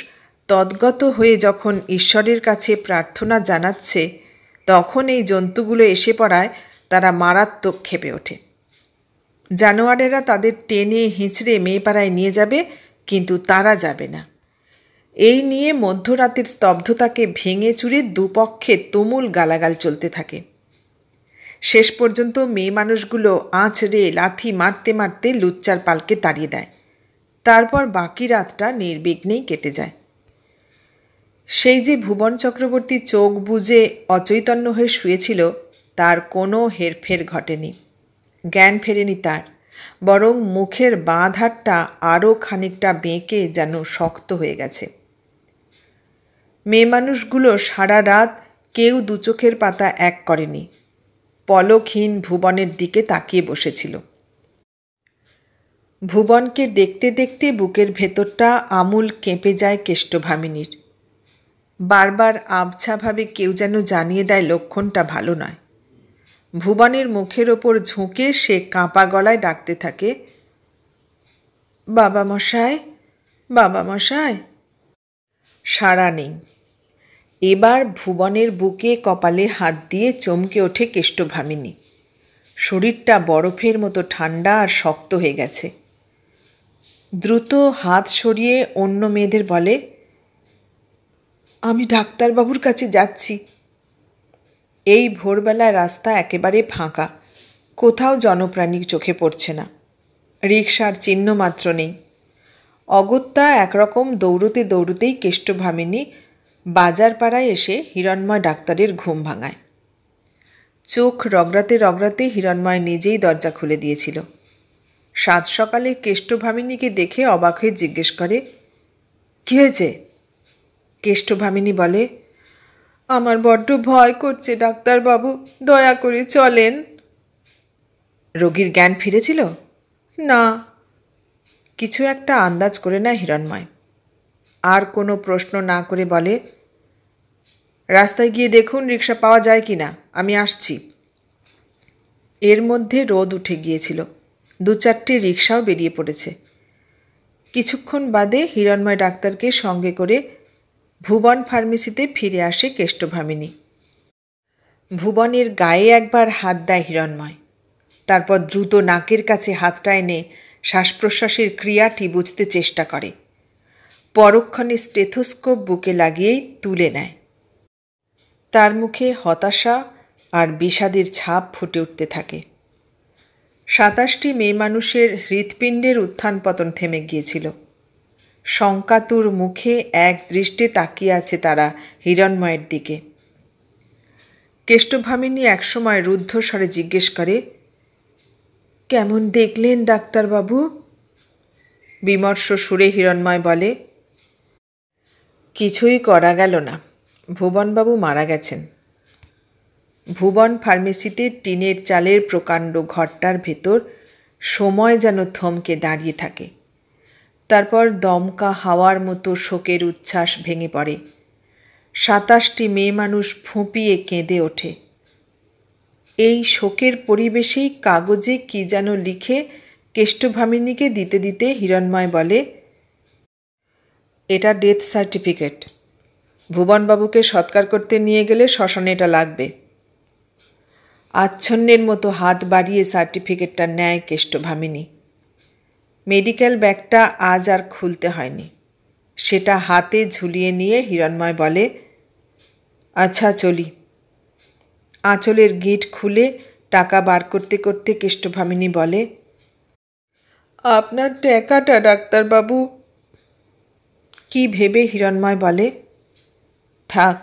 তদ্গত হয়ে যখন ঈশ্বরের কাছে প্রার্থনা জানাচ্ছে, তখন এই জন্তুগুলো এসে পড়ায় তারা মারাত্মক ক্ষেপে ওঠে। জানোয়ারেরা তাদের টেনে হিঁচড়ে মেয়েপাড়ায় নিয়ে যাবে, কিন্তু তারা যাবে না। এই নিয়ে মধ্যরাতের স্তব্ধতাকে ভেঙে চুরে দুপক্ষে তুমুল গালাগাল চলতে থাকে। শেষ পর্যন্ত মেয়ে মানুষগুলো আঁচড়ে লাথি মারতে মারতে লুচ্চার পালকে তাড়িয়ে দেয়। তারপর বাকি রাতটা নির্বিঘ্নেই কেটে যায়। সেই যে ভুবন চক্রবর্তী চোখ বুজে অচৈতন্য হয়ে শুয়েছিল, তার কোনো হেরফের ঘটেনি। জ্ঞান ফেরেনি তার, বরং মুখের বাঁ ধারটা আরও খানিকটা বেঁকে যেন শক্ত হয়ে গেছে। মেয়ে মানুষগুলো সারা রাত কেউ দু চোখের পাতা এক করেনি, পলকহীন ভুবনের দিকে তাকিয়ে বসেছিল। ভুবনকে দেখতে দেখতে বুকের ভেতরটা আমূল কেঁপে যায় কেষ্টভামিনীর। বারবার আবছাভাবে কেউ যেন জানিয়ে দেয় লক্ষণটা ভালো নয়। ভুবনের মুখের ওপর ঝুঁকে সে কাঁপা গলায় ডাকতে থাকে, বাবা মশাই, বাবা মশাই। সাড়া নেই। এবার ভুবনের বুকে কপালে হাত দিয়ে চমকে ওঠে কেষ্টভামিনী। শরীরটা বরফের মতো ঠান্ডা আর শক্ত হয়ে গেছে। দ্রুত হাত সরিয়ে অন্য মেয়েদের বলে, আমি ডাক্তারবাবুর কাছে যাচ্ছি। এই ভোরবেলায় রাস্তা একেবারে ফাঁকা, কোথাও জনপ্রাণী চোখে পড়ছে না। রিকশার চিহ্ন মাত্র নেই। অগত্যা একরকম দৌড়তে দৌড়তেই কেষ্টভামিনী বাজার পাড়ায় এসে হিরণময় ডাক্তারের ঘুম ভাঙায়। চোখ রগড়াতে রগড়াতে হিরণময় নিজেই দরজা খুলে দিয়েছিল। সাত সকালে কেষ্টভামিনীকে দেখে অবাক হয়ে জিজ্ঞেস করে, কী হয়েছে? কেষ্টভামিনী বলে, আমার বড্ড ভয় করছে ডাক্তারবাবু, দয়া করে চলেন। রোগীর জ্ঞান ফিরেছিল? না। কিছু একটা আন্দাজ করে নেয় হিরণময়। আর কোনো প্রশ্ন না করে বলে, রাস্তায় গিয়ে দেখুন রিকশা পাওয়া যায় কি না, আমি আসছি। এর মধ্যে রোদ উঠে গিয়েছিল, দু চারটে রিকশাও বেরিয়ে পড়েছে। কিছুক্ষণ বাদে হিরণময় ডাক্তারকে সঙ্গে করে ভুবন ফার্মেসিতে ফিরে আসে কেষ্টভামিনী। ভুবনের গায়ে একবার হাত দেয় হিরণময়, তারপর দ্রুত নাকের কাছে হাতটা এনে শ্বাস প্রশ্বাসের ক্রিয়াটি বুঝতে চেষ্টা করে। পরক্ষণে স্টেথোস্কোপ বুকে লাগিয়েই তুলে নেয়। তার মুখে হতাশা আর বিষাদের ছাপ ফুটে উঠতে থাকে। ২৭টি মেয়ে মানুষের হৃৎপিণ্ডের উত্থান পতন থেমে গিয়েছিল। শঙ্কাতুর মুখে এক দৃষ্টে তাকিয়ে আছে তারা হিরণময়ের দিকে। কেষ্টভামিনী একসময় রুদ্ধস্বরে জিজ্ঞেস করে, কেমন দেখলেন ডাক্তারবাবু? বিমর্ষ সুরে হিরণময় বলে, কিছুই করা গেল না, ভুবনবাবু মারা গেছেন। ভুবন ফার্মেসিতে টিনের চালের প্রকাণ্ড ঘরটার ভেতর সময় যেন থমকে দাঁড়িয়ে থাকে। তারপর দমকা হাওয়ার মতো শোকের উচ্ছ্বাস ভেঙে পড়ে। ২৭টি মেয়ে মানুষ ফুঁপিয়ে কেঁদে ওঠে। এই শোকের পরিবেশেই কাগজে কি যেন লিখে কেষ্টভামিনীকে দিতে দিতে হিরণময় বলে, এটা ডেথ সার্টিফিকেট। ভুবনবাবুকে সৎকার করতে নিয়ে গেলে শ্মশানে এটা লাগবে। আচ্ছন্নের মতো হাত বাড়িয়ে সার্টিফিকেটটা নেয় কেষ্টভামিনী। মেডিকেল ব্যাগটা আজ আর খুলতে হয়নি। সেটা হাতে ঝুলিয়ে নিয়ে হিরণময় বলে, আচ্ছা চলি। আঁচলের গিট খুলে টাকা বার করতে করতে কেষ্টভামিনী বলে, আপনার টাকাটা ডাক্তারবাবু। কি ভেবে হিরণময় বলে, থাক,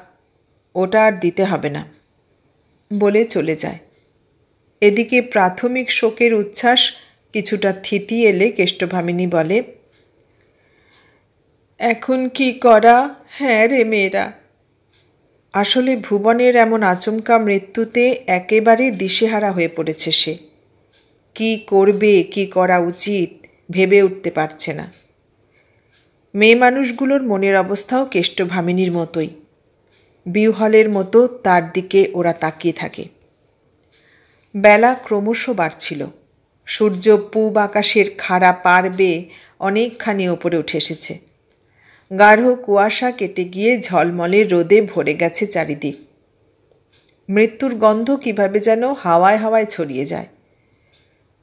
ওটা আর দিতে হবে না, বলে চলে যায়। এদিকে প্রাথমিক শোকের উচ্ছ্বাস কিছুটা থিতি এলে কেষ্টভামিনী বলে, এখন কি করা? হ্যাঁ রে মেয়েরা। আসলে ভুবনের এমন আচমকা মৃত্যুতে একেবারে দিশেহারা হয়ে পড়েছে সে। কি করবে, কি করা উচিত ভেবে উঠতে পারছে না। মেয়ে মানুষগুলোর মনের অবস্থাও কেষ্টভামিনীর মতোই। বিহ্বলের মতো তার দিকে ওরা তাকিয়ে থাকে। বেলা ক্রমশ বাড়ছিল। সূর্য পূব আকাশের খাড়া পার বেয়ে অনেকখানি ওপরে উঠে এসেছে। গাঢ় কুয়াশা কেটে গিয়ে ঝলমলে রোদে ভরে গেছে চারিদিক। মৃত্যুর গন্ধ কিভাবে যেন হাওয়ায় হাওয়ায় ছড়িয়ে যায়।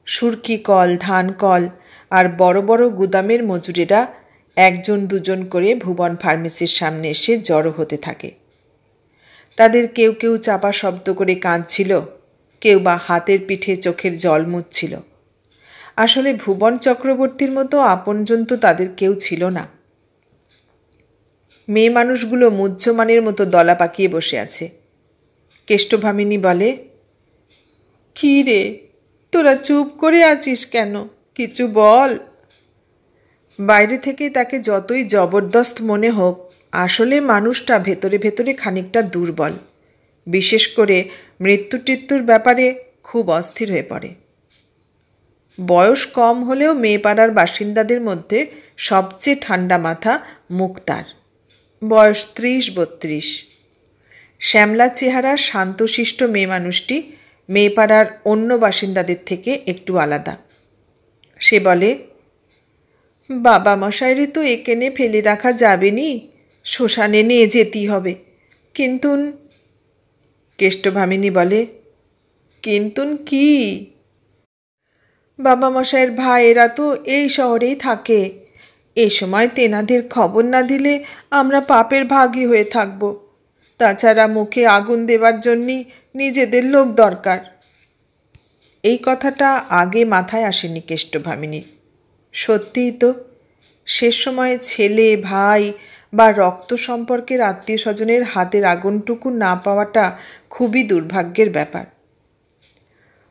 সুরকি কল, ধান কল আর বড় বড় গুদামের মজুরেরা একজন দুজন করে ভুবন ফার্মেসির সামনে এসে জড়ো হতে থাকে। তাদের কেউ কেউ চাপা শব্দ করে কাঁদছিল, কেউ বা হাতের পিঠে চোখের জল মুছছিল। আসলে ভুবন চক্রবর্তীর মতো আপনজন তো তাদের কেউ ছিল না। মেয়ে মানুষগুলো মুহ্যমানের মতো দলা পাকিয়ে বসে আছে। কেষ্টভামিনী বলে, কি রে, তোরা চুপ করে আছিস কেন? কিছু বল। বাইরে থেকে তাকে যতই জবরদস্ত মনে হোক, আসলে মানুষটা ভেতরে ভেতরে খানিকটা দুর্বল। বিশেষ করে মৃত্যু টিত্যুর ব্যাপারে খুব অস্থির হয়ে পড়ে। বয়স কম হলেও মেয়েপাড়ার বাসিন্দাদের মধ্যে সবচেয়ে ঠান্ডা মাথা মুক্তার। বয়স ৩০-৩২। শ্যামলা চেহারা শান্তশিষ্ট মেয়ে মানুষটি মেয়েপাড়ার অন্য বাসিন্দাদের থেকে একটু আলাদা। সে বলে, বাবা মশাইরে তো একেনে ফেলে রাখা যাবে নি, শ্মশানে নিয়ে যেতেই হবে। কিন্তুন। কেষ্টভামিনী বলে, কিন্তুন কি? বাবা মশাইয়ের ভাইয়েরা তো এই শহরেই থাকে। এই সময় তেনাদের খবর না দিলে আমরা পাপের ভাগী হয়ে থাকব। তাছাড়া মুখে আগুন দেবার জন্যই নিজেদের লোক দরকার। এই কথাটা আগে মাথায় আসেনি কেষ্টভামিনীর। সত্যিই তো, শেষ সময়ে ছেলে, ভাই বা রক্ত সম্পর্কের আত্মীয় স্বজনের হাতের আগুনটুকু না পাওয়াটা খুবই দুর্ভাগ্যের ব্যাপার।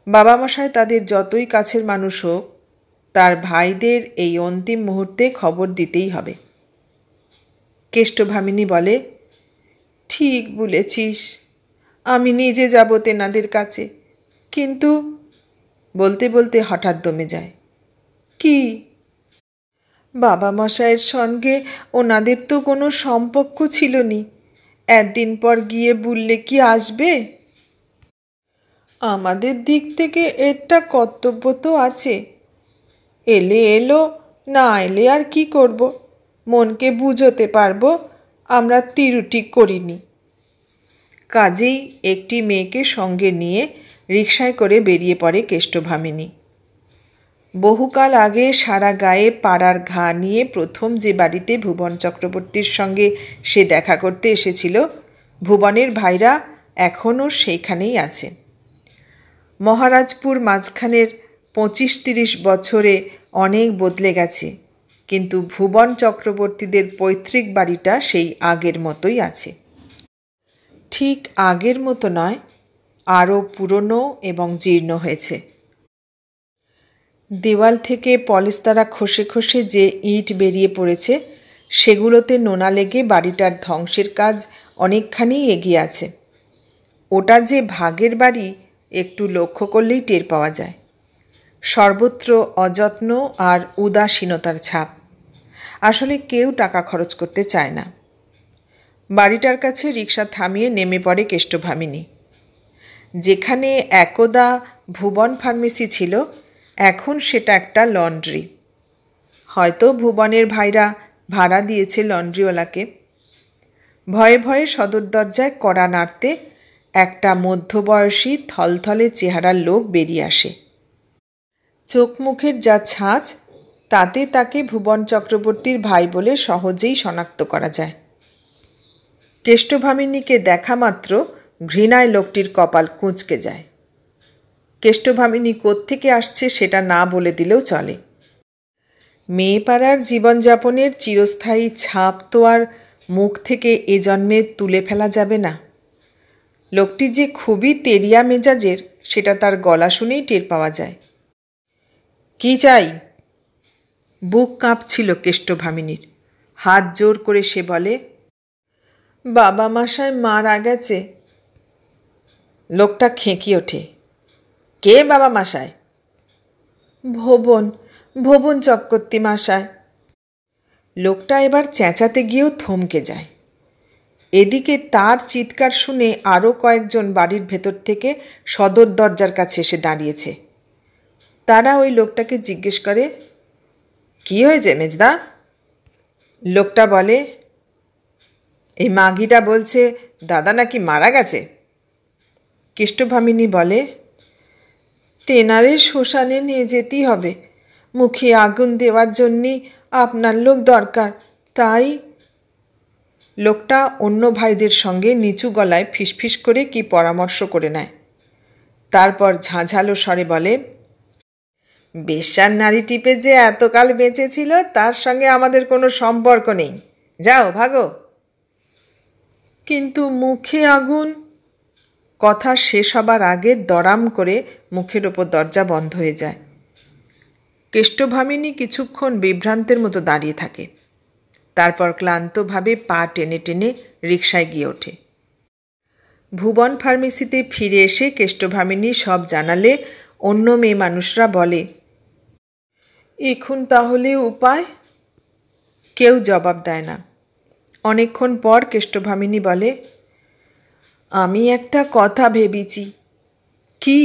বাবামশাই তাদের যতই কাছের মানুষ হোক, তার ভাইদের এই অন্তিম মুহূর্তে খবর দিতেই হবে। কেষ্টভামিনী বলে, ঠিক বলেছিস, আমি নিজে যাব তেনাদের কাছে। কিন্তু বলতে বলতে হঠাৎ দমে যায়। কি? বাবা মশাইয়ের সঙ্গে ওনাদের তো কোনো সম্পর্ক ছিল নি। একদিন পর গিয়ে বললে কি আসবে? আমাদের দিক থেকে একটা কর্তব্য তো আছে। এলে এলো, না এলে আর কি করব? মনকে বুঝোতে পারবো আমরা তিরুটি করিনি। কাজেই একটি মেয়েকে সঙ্গে নিয়ে রিকশায় করে বেরিয়ে পড়ে কেষ্টভামিনী। বহুকাল আগে সারা গায়ে পাড়ার ঘা নিয়ে প্রথম যে বাড়িতে ভুবন চক্রবর্তীর সঙ্গে সে দেখা করতে এসেছিল, ভুবনের ভাইরা এখনও সেইখানেই আছে। মহারাজপুর মাঝখানের 25-30 বছরে অনেক বদলে গেছে, কিন্তু ভুবন চক্রবর্তীদের পৈতৃক বাড়িটা সেই আগের মতোই আছে। ঠিক আগের মতো নয়, আরও পুরনো এবং জীর্ণ হয়েছে। দেওয়াল থেকে পলেস্তারা খসে খসে যে ইট বেরিয়ে পড়েছে, সেগুলোতে নোনা লেগে বাড়িটার ধ্বংসের কাজ অনেকখানি এগিয়ে আছে। ওটা যে ভাগের বাড়ি একটু লক্ষ্য করলেই টের পাওয়া যায়। সর্বত্র অযত্ন আর উদাসীনতার ছাপ। আসলে কেউ টাকা খরচ করতে চায় না। বাড়িটার কাছে রিকশা থামিয়ে নেমে পড়ে কেষ্টভামিনী। যেখানে একদা ভুবন ফার্মেসি ছিল, এখন সেটা একটা লন্ড্রি। হয়তো ভুবনের ভাইরা ভাড়া দিয়েছে লন্ড্রিওয়ালাকে। ভয়ে ভয়ে সদর দরজায় কড়া নাড়তে একটা মধ্যবয়সী থলথলে চেহারার লোক বেরিয়ে আসে। চোখ মুখের যা ছাঁচ, তাতে তাকে ভুবন চক্রবর্তীর ভাই বলে সহজেই শনাক্ত করা যায়। কেষ্টভামিনীকে দেখা মাত্র ঘৃণায় লোকটির কপাল কুঁচকে যায়। কেষ্টভামিনী কোত্থেকে আসছে সেটা না বলে দিলেও চলে। মেয়েপাড়ার জীবনযাপনের চিরস্থায়ী ছাপ তো আর মুখ থেকে এ জন্মে তুলে ফেলা যাবে না। লোকটি যে খুবই তেরিয়া মেজাজের সেটা তার গলা শুনেই টের পাওয়া যায়। কি চাই? বুক কাঁপছিল কেষ্টভামিনীর। হাত জোর করে সে বলে, বাবা মশাই মারা গেছে। লোকটা খেঁকি ওঠে। কে বাবা মশাই? ভুবন চক্রবর্তী মশাই। লোকটা এবার চেঁচাতে গিয়েও থমকে যায়। এদিকে তার চিৎকার শুনে আরও কয়েকজন বাড়ির ভেতর থেকে সদর দরজার কাছে এসে দাঁড়িয়েছে। তারা ওই লোকটাকে জিজ্ঞেস করে, কি হয়েছে মেজদা? লোকটা বলে, এই মাগিটা বলছে দাদা নাকি মারা গেছে। কেষ্টভামিনী বলে, তেনারে শ্মশানে নিয়ে যেতেই হবে। মুখে আগুন দেওয়ার জন্যই আপনার লোক দরকার, তাই। লোকটা অন্য ভাইদের সঙ্গে নিচু গলায় ফিসফিস করে কি পরামর্শ করে নেয়। তারপর ঝাঁঝালো স্বরে বলে, বেশ্যার নারী টিপে যে এতকাল বেঁচে ছিল তার সঙ্গে আমাদের কোনো সম্পর্ক নেই। যাও, ভাগো। কিন্তু মুখে আগুন। কথা শেষ হবার আগে দড়াম করে মুখের ওপর দরজা বন্ধ হয়ে যায়। কেষ্টভামিনী কিছুক্ষণ বিভ্রান্তের মতো দাঁড়িয়ে থাকে। তারপর ক্লান্তভাবে পা টেনে টেনে রিকশায় গিয়ে ওঠে। ভুবন ফার্মেসিতে ফিরে এসে কেষ্টভামিনী সব জানালে অন্য মেয়ে মানুষরা বলে, এখন তাহলে উপায়? কেউ জবাব দেয় না। অনেকক্ষণ পর কেষ্টভামিনী বলে, আমি একটা কথা ভেবেছি। কি?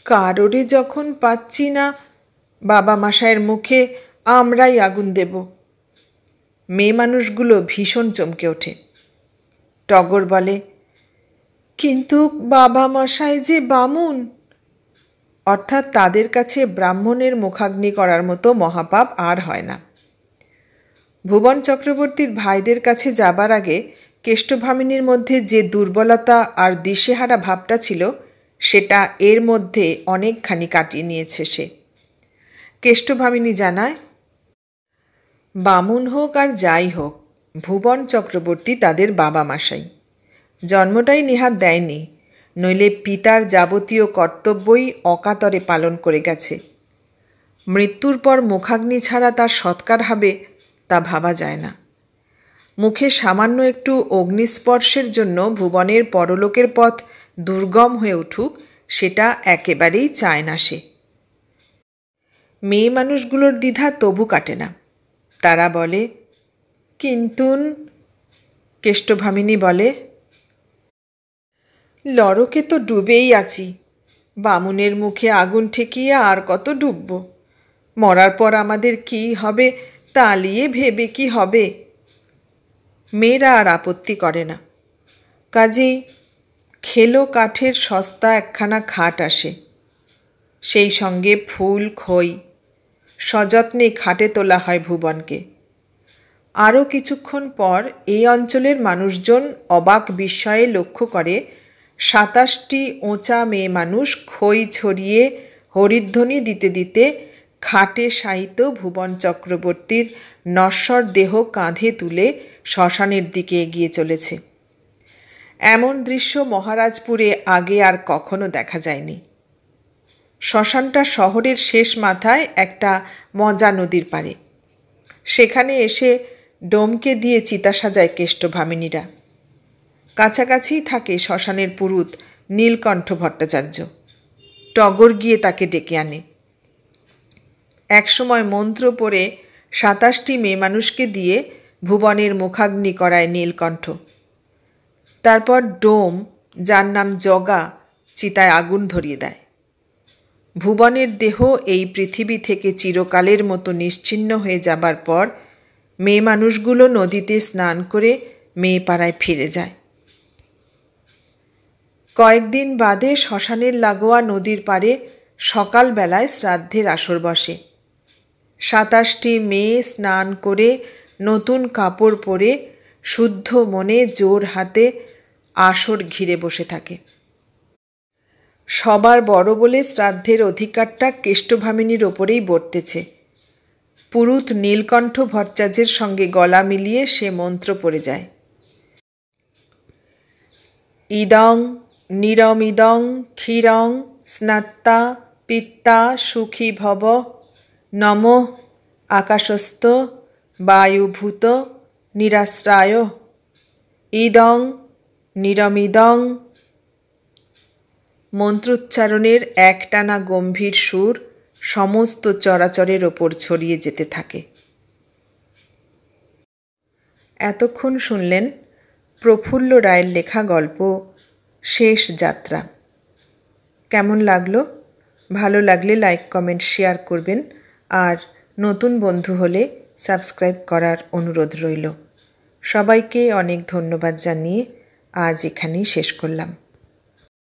কারোরে যখন পাচ্ছি না, বাবা মশাইয়ের মুখে আমরাই আগুন দেব। মেয়ে মানুষগুলো ভীষণ চমকে ওঠে। টগর বলে, কিন্তু বাবা মশাই যে বামুন। অর্থাৎ তাদের কাছে ব্রাহ্মণের মুখাগ্নি করার মতো মহাপাপ আর হয় না। ভুবন চক্রবর্তীর ভাইদের কাছে যাবার আগে কেষ্টভামিনীর মধ্যে যে দুর্বলতা আর দিশেহারা ভাবটা ছিল সেটা এর মধ্যে অনেকখানি কাটিয়ে নিয়েছে সে। কেষ্টভামিনী জানায়, বামুন হোক আর যাই হোক, ভুবন চক্রবর্তী তাদের বাবা মশাই। জন্মটাই নেহাত দেয়নি, নইলে পিতার যাবতীয় কর্তব্যই অকাতরে পালন করে গেছে। মৃত্যুর পর মুখাগ্নি ছাড়া তার সৎকার হবে তা ভাবা যায় না। মুখে সামান্য একটু অগ্নিস্পর্শের জন্য ভুবনের পরলোকের পথ দুর্গম হয়ে উঠুক সেটা একেবারেই চায় না সে। মেয়ে মানুষগুলোর দ্বিধা তবু কাটে না। তারা বলে, কিন্তুন। কেষ্টভামিনী বলে, লড়কে তো ডুবেই আছি। বামুনের মুখে আগুন ঠেকিয়ে আর কত ডুবব? মরার পর আমাদের কি হবে তা নিয়ে ভেবে কি হবে? মেয়েরা আর আপত্তি করে না। কাজেই খেলো কাঠের সস্তা একখানা খাট আসে, সেই সঙ্গে ফুল খই। সযত্নে খাটে তোলা হয় ভুবনকে। আরও কিছুক্ষণ পর এই অঞ্চলের মানুষজন অবাক বিস্ময়ে লক্ষ্য করে 27টি ওঁচা মেয়ে মানুষ খই ছড়িয়ে হরিধ্বনি দিতে দিতে খাটে শায়িত ভুবন চক্রবর্তীর নশ্বর দেহ কাঁধে তুলে শ্মশানের দিকে এগিয়ে চলেছে। এমন দৃশ্য মহারাজপুরে আগে আর কখনো দেখা যায়নি। শ্মশানটা শহরের শেষ মাথায় একটা মজা নদীর পাড়ে। সেখানে এসে ডোমকে দিয়ে চিতা সাজায় কেষ্টভামিনীরা। কাছাকাছিই থাকে শ্মশানের পুরুত নীলকণ্ঠ ভট্টাচার্য। টগর গিয়ে তাকে ডেকে আনে। একসময় মন্ত্র পড়ে 27টি মেয়ে মানুষকে দিয়ে ভুবনের মুখাগ্নি করায় নীলকণ্ঠ। তারপর ডোম, যার নাম জগা, চিতায় আগুন ধরিয়ে দেয়। ভুবনের দেহ এই পৃথিবী থেকে চিরকালের মতো নিশ্চিহ্ন হয়ে যাবার পর মেয়ে মানুষগুলো নদীতে স্নান করে মেয়ে পাড়ায় ফিরে যায়। কয়েকদিন বাদে শ্মশানের লাগোয়া নদীর পাড়ে সকালবেলায় শ্রাদ্ধের আসর বসে। 27টি মেয়ে স্নান করে নতুন কাপড় পরে শুদ্ধ মনে জোর হাতে আসর ঘিরে বসে থাকে। সবার বড় বলে শ্রাদ্ধের অধিকারটা কেষ্টভামিনীর ওপরেই বর্তেছে। পুরুত নীলকণ্ঠ ভট্টাচার্যের সঙ্গে গলা মিলিয়ে সে মন্ত্র পড়ে যায়। ইদং নিরমিদং ক্ষীরং স্নাত্তা পিত্তা সুখী ভব নমঃ আকাশস্থ বায়ুভূত নিরাশ্রায় ইদং নিরমিদং। মন্ত্রোচ্চারণের একটানা গম্ভীর সুর সমস্ত চরাচরের ওপর ছড়িয়ে যেতে থাকে। এতক্ষণ শুনলেন প্রফুল্ল রায়ের লেখা গল্প শেষ যাত্রা। কেমন লাগলো? ভালো লাগলে লাইক, কমেন্ট, শেয়ার করবেন। আর নতুন বন্ধু হলে সাবস্ক্রাইব করার অনুরোধ রইল। সবাইকে অনেক ধন্যবাদ জানিয়ে আজ এখানেই শেষ করলাম।